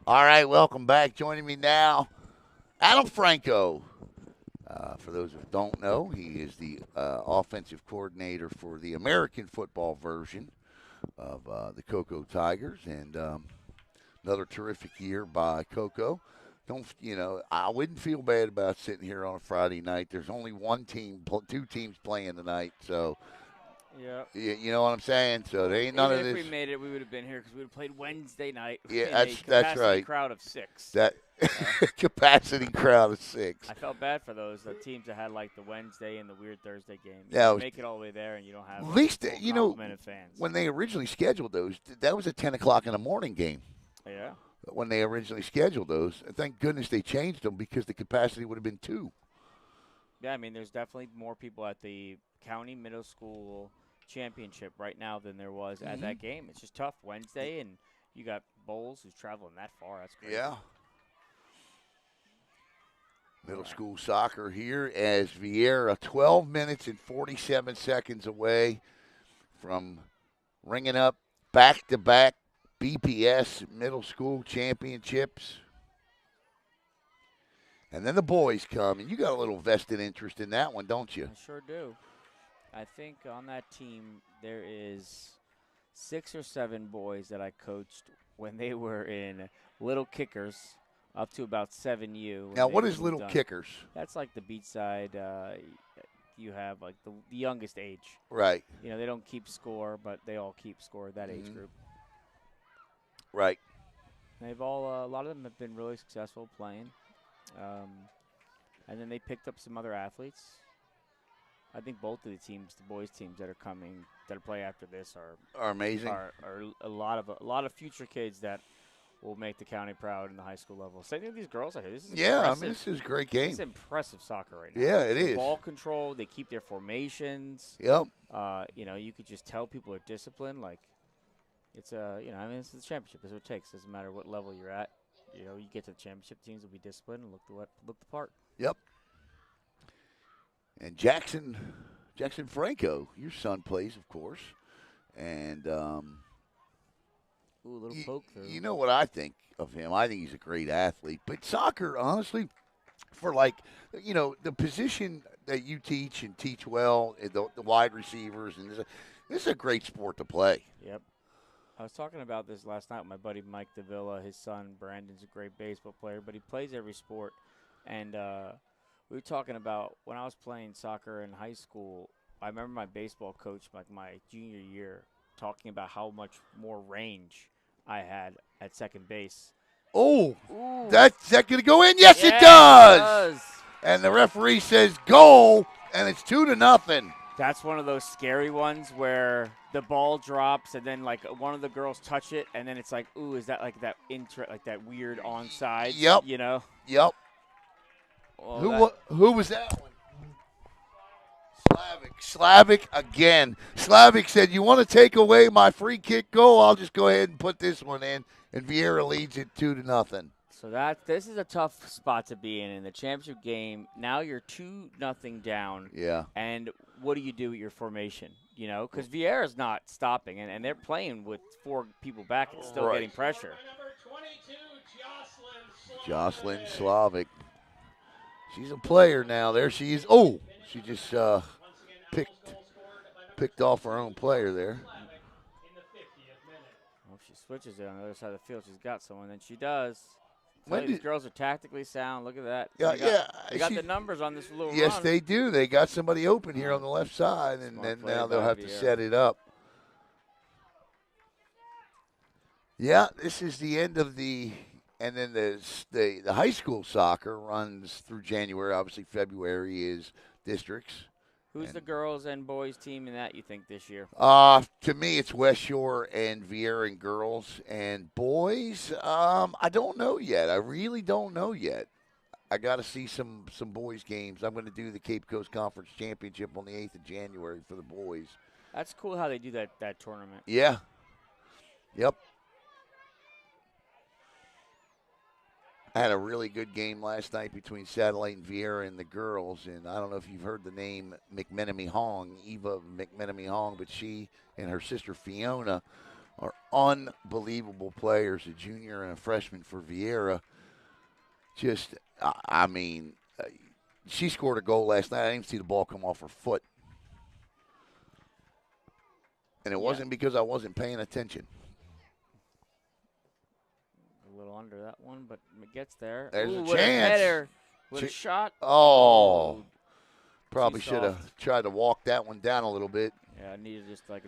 All right, welcome back. Joining me now, Adam Franco. For those who don't know, he is the offensive coordinator for the American football version of the Cocoa Tigers, and another terrific year by Cocoa. Don't I wouldn't feel bad about sitting here on a Friday night. There's only two teams playing tonight, so Yeah. you know what I'm saying. So there ain't none Even of if this. we made it, we would have been here because we would have played Wednesday night. Yeah, in that's a capacity right. Crowd of 6. That capacity crowd of 6. I felt bad for those teams that had like the Wednesday and the weird Thursday game. Yeah, You make it all the way there and you don't have at least full you know complement of fans. when they originally scheduled those, that was a 10 o'clock in the morning game. Yeah. When they originally scheduled those, thank goodness they changed them because the capacity would have been 2. Yeah, I mean, there's definitely more people at the county middle school championship right now than there was at that game. It's just tough Wednesday, and you got Bowles who's traveling that far. That's crazy. Yeah. Middle school soccer here as Viera, 12 minutes and 47 seconds away from ringing up back-to-back BPS middle school championships. And then the boys come, and you got a little vested interest in that one, don't you? I sure do. I think on that team there is 6 or 7 boys that I coached when they were in Little Kickers up to about 7U. Now, what is Little Kickers? That's like the beachside. You have like the youngest age. Right. You know, they don't keep score, but they all keep score at that age group. Right. They've all, a lot of them have been really successful playing. And then they picked up some other athletes. I think both of the teams, the boys' teams that are coming, that play after this, are amazing. Are a lot of future kids that will make the county proud in the high school level. Same thing with these girls out here. This is Yeah, I impressive. mean, this is a great game. It's impressive soccer right now. Yeah, it The is. Ball control. They keep their formations. Yep. You could just tell people are disciplined. Like, it's it's the championship. That's what it takes. Doesn't matter what level you're at. You get to the championship, teams will be disciplined and look the part. Yep. And Jackson Franco, your son plays, of course. And Ooh, a little poke through. you know what I think of him? I think he's a great athlete. But soccer, honestly, for the position that you teach and teach well, the wide receivers, and this is a great sport to play. Yep. I was talking about this last night with my buddy Mike Davila. His son Brandon's a great baseball player, but he plays every sport. And we were talking about when I was playing soccer in high school. I remember my baseball coach, like my junior year, talking about how much more range I had at second base. Oh, Ooh. that's that going to go in? Yes, Yeah, it does. It does. And the referee says goal, and it's 2-0. That's one of those scary ones where the ball drops and then like one of the girls touch it and then it's like, ooh, is that like that that weird onside? Yep. Yep. Well, who was that one? Slavic again. Slavic said, "You want to take away my free kick goal? I'll just go ahead and put this one in." And Viera leads it 2-0. So this is a tough spot to be in the championship game. Now you're 2-0 down. Yeah. And what do you do with your formation? Because Viera's not stopping, and they're playing with 4 people back and still getting pressure. Number 22, Jocelyn Slavic. She's a player now. There she is. Oh, she just picked off her own player there. Well, if she switches it on the other side of the field, she's got someone. Then she does. When These girls are tactically sound. Look at that. Yeah, They got the numbers on this little Yes, run. they do. They got somebody open here on the left side, and then now they'll have to set it up. Yeah, this is the end of the – and then the high school soccer runs through January. Obviously, February is districts. Who's the girls and boys team in that, you think, this year? To me, it's West Shore and Viera and girls. And boys, I don't know yet. I really don't know yet. I got to see some boys games. I'm going to do the Cape Coast Conference Championship on the 8th of January for the boys. That's cool how they do that tournament. Yeah. Yep. I had a really good game last night between Satellite and Viera and the girls, and I don't know if you've heard the name McMenemy Hong, Eva McMenemy Hong, but she and her sister Fiona are unbelievable players, a junior and a freshman for Viera. Just, she scored a goal last night. I didn't even see the ball come off her foot. And it wasn't because I wasn't paying attention. A little under that one, but it gets there. There's a with chance. A header, with a shot. Oh. Probably Too should have soft. tried to walk that one down a little bit. Yeah, I needed just like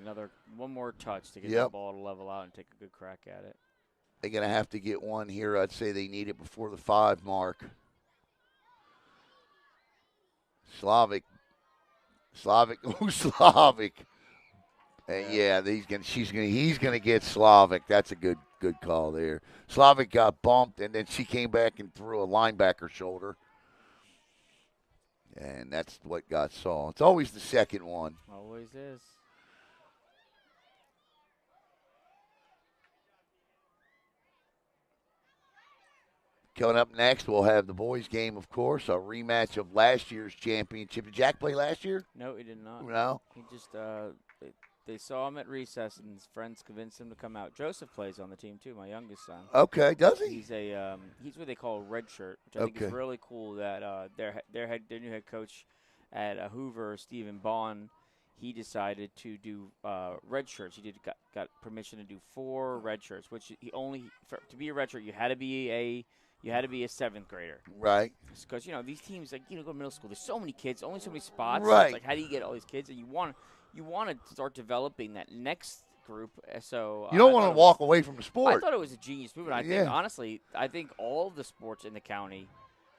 one more touch to get Yep. the ball to level out and take a good crack at it. They're going to have to get one here. I'd say they need it before the 5 mark. Slavic. Oh, Slavic. Yeah, he's gonna get Slavic. That's a good call there. Slavic got bumped, and then she came back and threw a linebacker shoulder. And that's what got saw. It's always the second one. Always is. Coming up next, we'll have the boys' game, of course, a rematch of last year's championship. Did Jack play last year? No, he did not. No. He just they saw him at recess, and his friends convinced him to come out. Joseph plays on the team too, my youngest son. Okay, does he? He's what they call a red shirt, which I think is really cool. That their new head coach at Hoover, Stephen Bond, he decided to do red shirts. He got permission to do 4 red shirts, which to be a red shirt you had to be a 7th grader. Right. Because, these teams, like, go to middle school. There's so many kids, only so many spots. Right. It's like, how do you get all these kids? And you want to start developing that next group. So you don't want to walk away from the sport. I thought it was a genius move. And I think, honestly, all of the sports in the county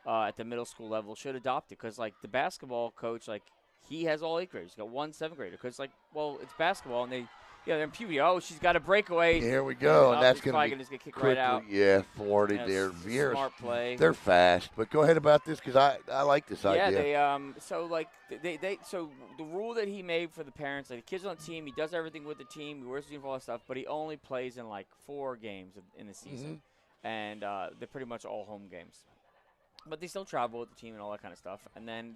at the middle school level should adopt it. Because, like, the basketball coach, like, he has all 8th graders. He's got 1 7th grader. Because, like, well, it's basketball, and Yeah, they're in puberty. Oh, she's got a breakaway. Here we go, and that's probably going to just get kicked quickly, right out. yeah, thwarted Yeah, there. Viera's, smart play. they're fast. But go ahead about this because I like this Yeah, idea. so the rule that he made for the parents, like the kids on the team, he does everything with the team, he wears the uniform, all that stuff, but he only plays in like 4 games in the season, and they're pretty much all home games. But they still travel with the team and all that kind of stuff, and then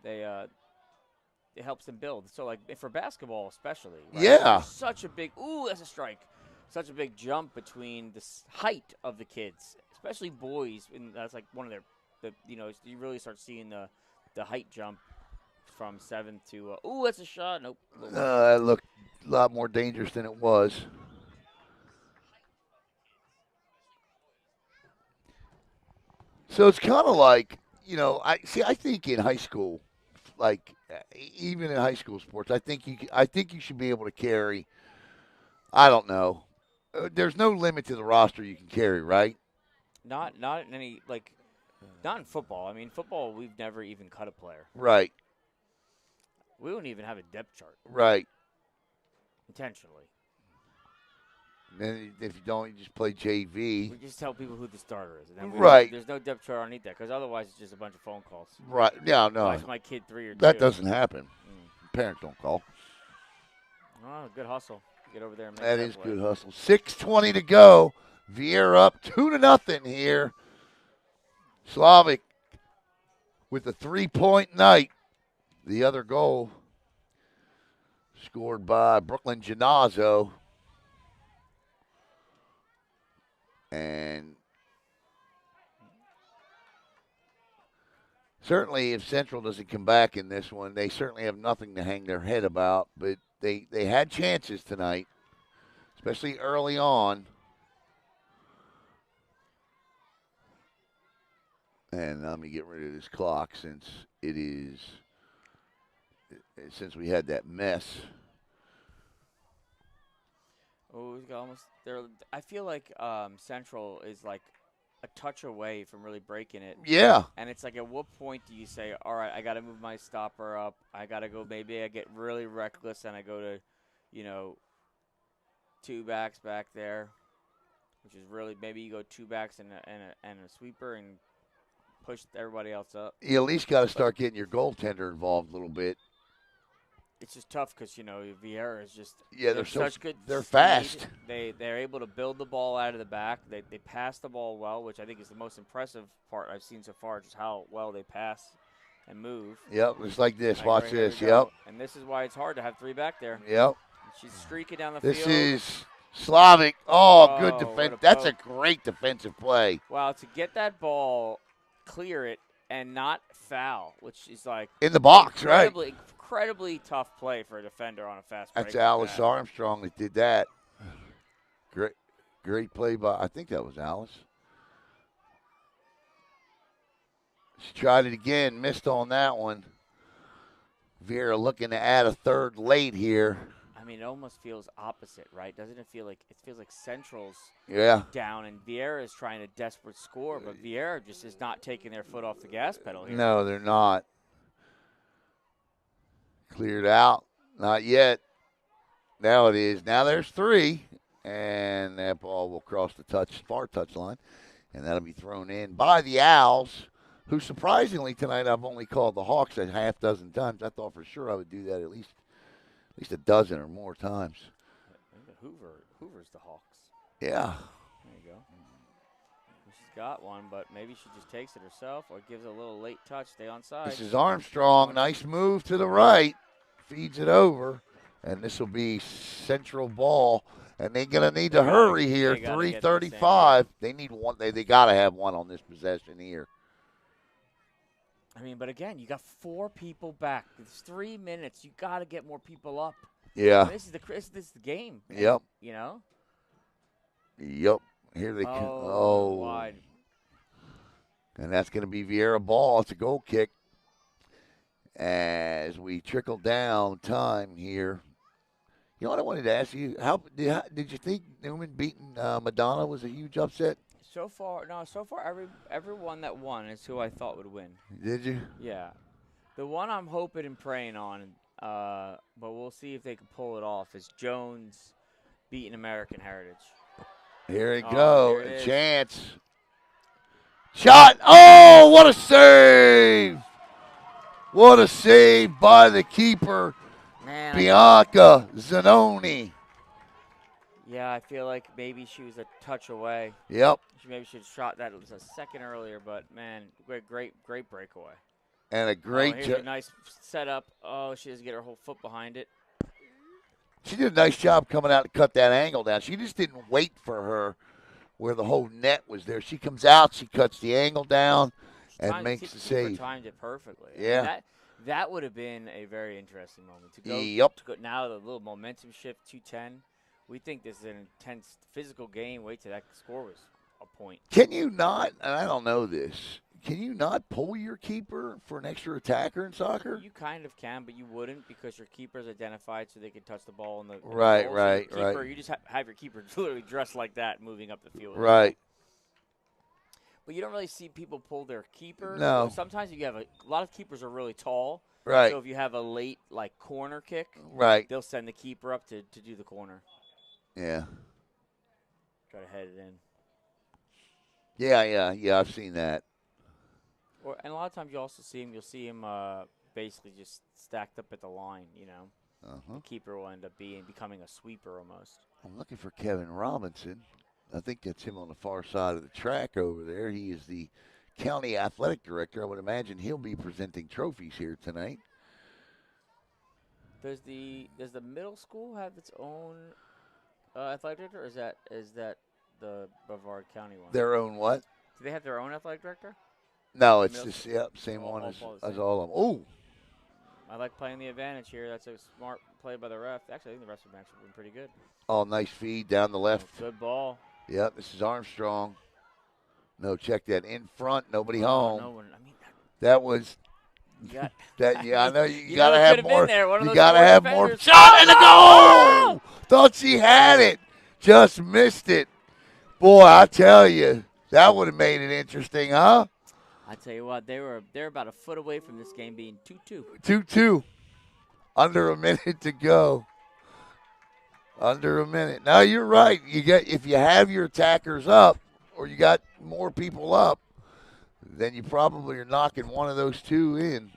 it helps them build. So like for basketball especially, right? Yeah. There's such a big that's a strike. Such a big jump between the height of the kids, especially boys, and that's like one of you really start seeing the height jump from 7 to that's a shot. Nope. That looked a lot more dangerous than it was. So it's kind of like, I think in high school, like even in high school sports, I think you should be able to carry. I don't know. There's no limit to the roster you can carry, right? Not in any not in football. I mean, football we've never even cut a player. Right. We don't even have a depth chart. Right. Intentionally. And if you don't, you just play JV. We just tell people who the starter is. And then Right. There's no depth chart underneath that because otherwise it's just a bunch of phone calls. Right. Yeah, no. Why is my kid 3 or 2? That doesn't happen. Parents don't call. Oh, good hustle. Get over there and make That is play. good hustle. 6:20 to go. Viera up 2-0 here. Slavic with a 3-point night. The other goal scored by Brooklyn Genazzo. And certainly if Central doesn't come back in this one, they certainly have nothing to hang their head about. But they had chances tonight, especially early on. And let me get rid of this clock since we had that mess. Oh, we got almost there. I feel like Central is like a touch away from really breaking it. Yeah. And it's like, at what point do you say, all right, I got to move my stopper up. I got to go. Maybe I get really reckless and I go to, 2 backs back there, which is really maybe you go 2 backs and a sweeper and push everybody else up. You at least got to start getting your goaltender involved a little bit. It's just tough because Viera is just they're such good. They're speed. fast. They're able to build the ball out of the back. They pass the ball well, which I think is the most impressive part I've seen so far. Just how well they pass and move. Yep, it's like this. Watch right, this. Yep. And this is why it's hard to have 3 back there. Yep. She's streaking down the this field. This is Slavic. Oh, good defense. That's a poke. great defensive play. Wow, to get that ball, clear it, and not foul, which is like in the box, right? Incredibly tough play for a defender on a fast break. That's Alice Armstrong that did that. Great play by, I think that was Alice. She tried it again, missed on that one. Viera looking to add a third late here. I mean, it almost feels opposite, right? Doesn't it feel like Central's down and Viera is trying a desperate score, but Viera just is not taking their foot off the gas pedal here. No, they're not. Cleared out. Not yet. Now it is. Now there's 3. And that ball will cross the far touch line. And that'll be thrown in by the Owls, who surprisingly tonight I've only called the Hawks a half dozen times. I thought for sure I would do that at least a dozen or more times. Hoover's the Hawks. Yeah. There you go. She's got one, but maybe she just takes it herself or gives a little late touch, stay on side. This is Armstrong. Nice move to the right. Feeds it over. And this will be Central ball. And they're going to need to hurry here. 3:35. They need one. They got to have one on this possession here. I mean, but again, you got 4 people back. It's 3 minutes. You got to get more people up. Yeah. I mean, this is the game. Yep. Yep. Here they come. Wide. And that's going to be Viera ball. It's a goal kick. As we trickle down time here. You know what I wanted to ask you? How did you think Newman beating Madonna was a huge upset? So far, everyone that won is who I thought would win. Did you? Yeah. The one I'm hoping and praying on But we'll see if they can pull it off. As Jones beating American Heritage. Here it Oh, go. here it is. Chance. Shot. Oh, what a save. What a save by the keeper, Man, Bianca Zanoni. yeah, I feel like maybe she was a touch away. Yep. She maybe should have shot that a second earlier, but man, great breakaway. And a Oh, great here's a nice setup. Oh, she doesn't get her whole foot behind it. She did a nice job coming out to cut that angle down. She just didn't wait for her where the whole net was there. She comes out, she cuts the angle down, and makes the save. Timed it perfectly. Yeah. I mean, that would have been a very interesting moment to go. Yep. To go now the little momentum shift, 2-10. We think this is an intense physical game. Wait till that score was a point. Can you not, and I don't know this, can you not pull your keeper for an extra attacker in soccer? You kind of can, but you wouldn't because your keeper's identified so they can touch the ball in the Right, goal. So right, your keeper, right. You just have your keeper literally dressed like that moving up the field. Right. But you don't really see people pull their keeper. No. Sometimes you have a lot of keepers are really tall. Right. So if you have a late corner kick, Right. they'll send the keeper up to do the corner. Yeah. Try to head it in. Yeah, I've seen that. And a lot of times you'll see him basically just stacked up at the line, Uh-huh. The keeper will end up becoming a sweeper almost. I'm looking for Kevin Robinson. I think that's him on the far side of the track over there. He is the county athletic director. I would imagine he'll be presenting trophies here tonight. Does the middle school have its own athletic director, or is that the Brevard County one? Their own what? Do they have their own athletic director? No, it's Middle just same All- one all as fall the as same. all of them. Oh, I like playing the advantage here. That's a smart play by the ref. Actually, I think the rest of the match have been pretty good. nice feed down the left. Good ball. Yep, this is Armstrong. No, check that in front. Nobody home. No one. I mean, That was you got. that. Yeah, I know you, You gotta know it have could've been more. there, one of You those gotta four have more. defenders. Shot and a Oh! goal. Thought she had it, just missed it. Boy, I tell you, that would have made it interesting, huh? I tell you what, they're about a foot away from this game being 2-2. 2-2. Under a minute to go. Under a minute. Now you're right. If you have your attackers up, or you got more people up, then you probably are knocking one of those two in,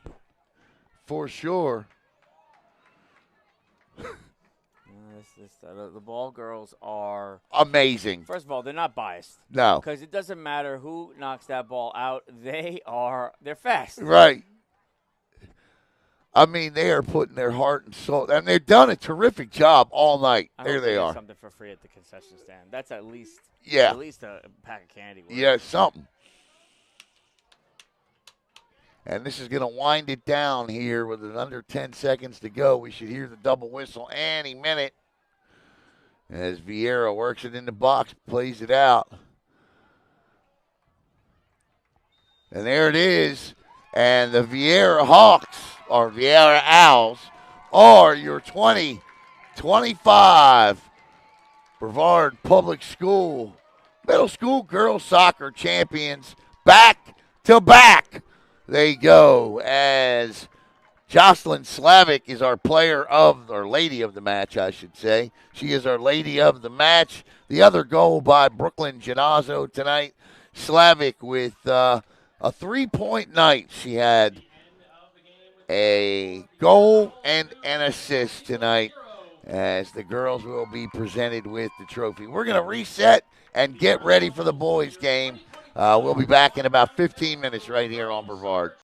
for sure. The ball girls are Amazing. First of all, they're not biased No. because it doesn't matter who knocks that ball out. They're fast. Right. I mean, they are putting their heart and soul, and they've done a terrific job all night. I There hope they get are. Something for free at the concession stand. That's at least a pack of candy. Worth. Yeah, something. And this is going to wind it down here with an under 10 seconds to go. We should hear the double whistle any minute as Viera works it in the box, plays it out. And there it is. And the Viera Hawks, or Viera Owls, are your 2025 Brevard Public School Middle School Girls Soccer Champions. Back to back they go, as Jocelyn Slavic is our lady of the match, I should say. She is our lady of the match. The other goal by Brooklyn Genazzo tonight. Slavic with a 3-point night. She had a goal and an assist tonight, as the girls will be presented with the trophy. We're going to reset and get ready for the boys' game. We'll be back in about 15 minutes right here on Brevard.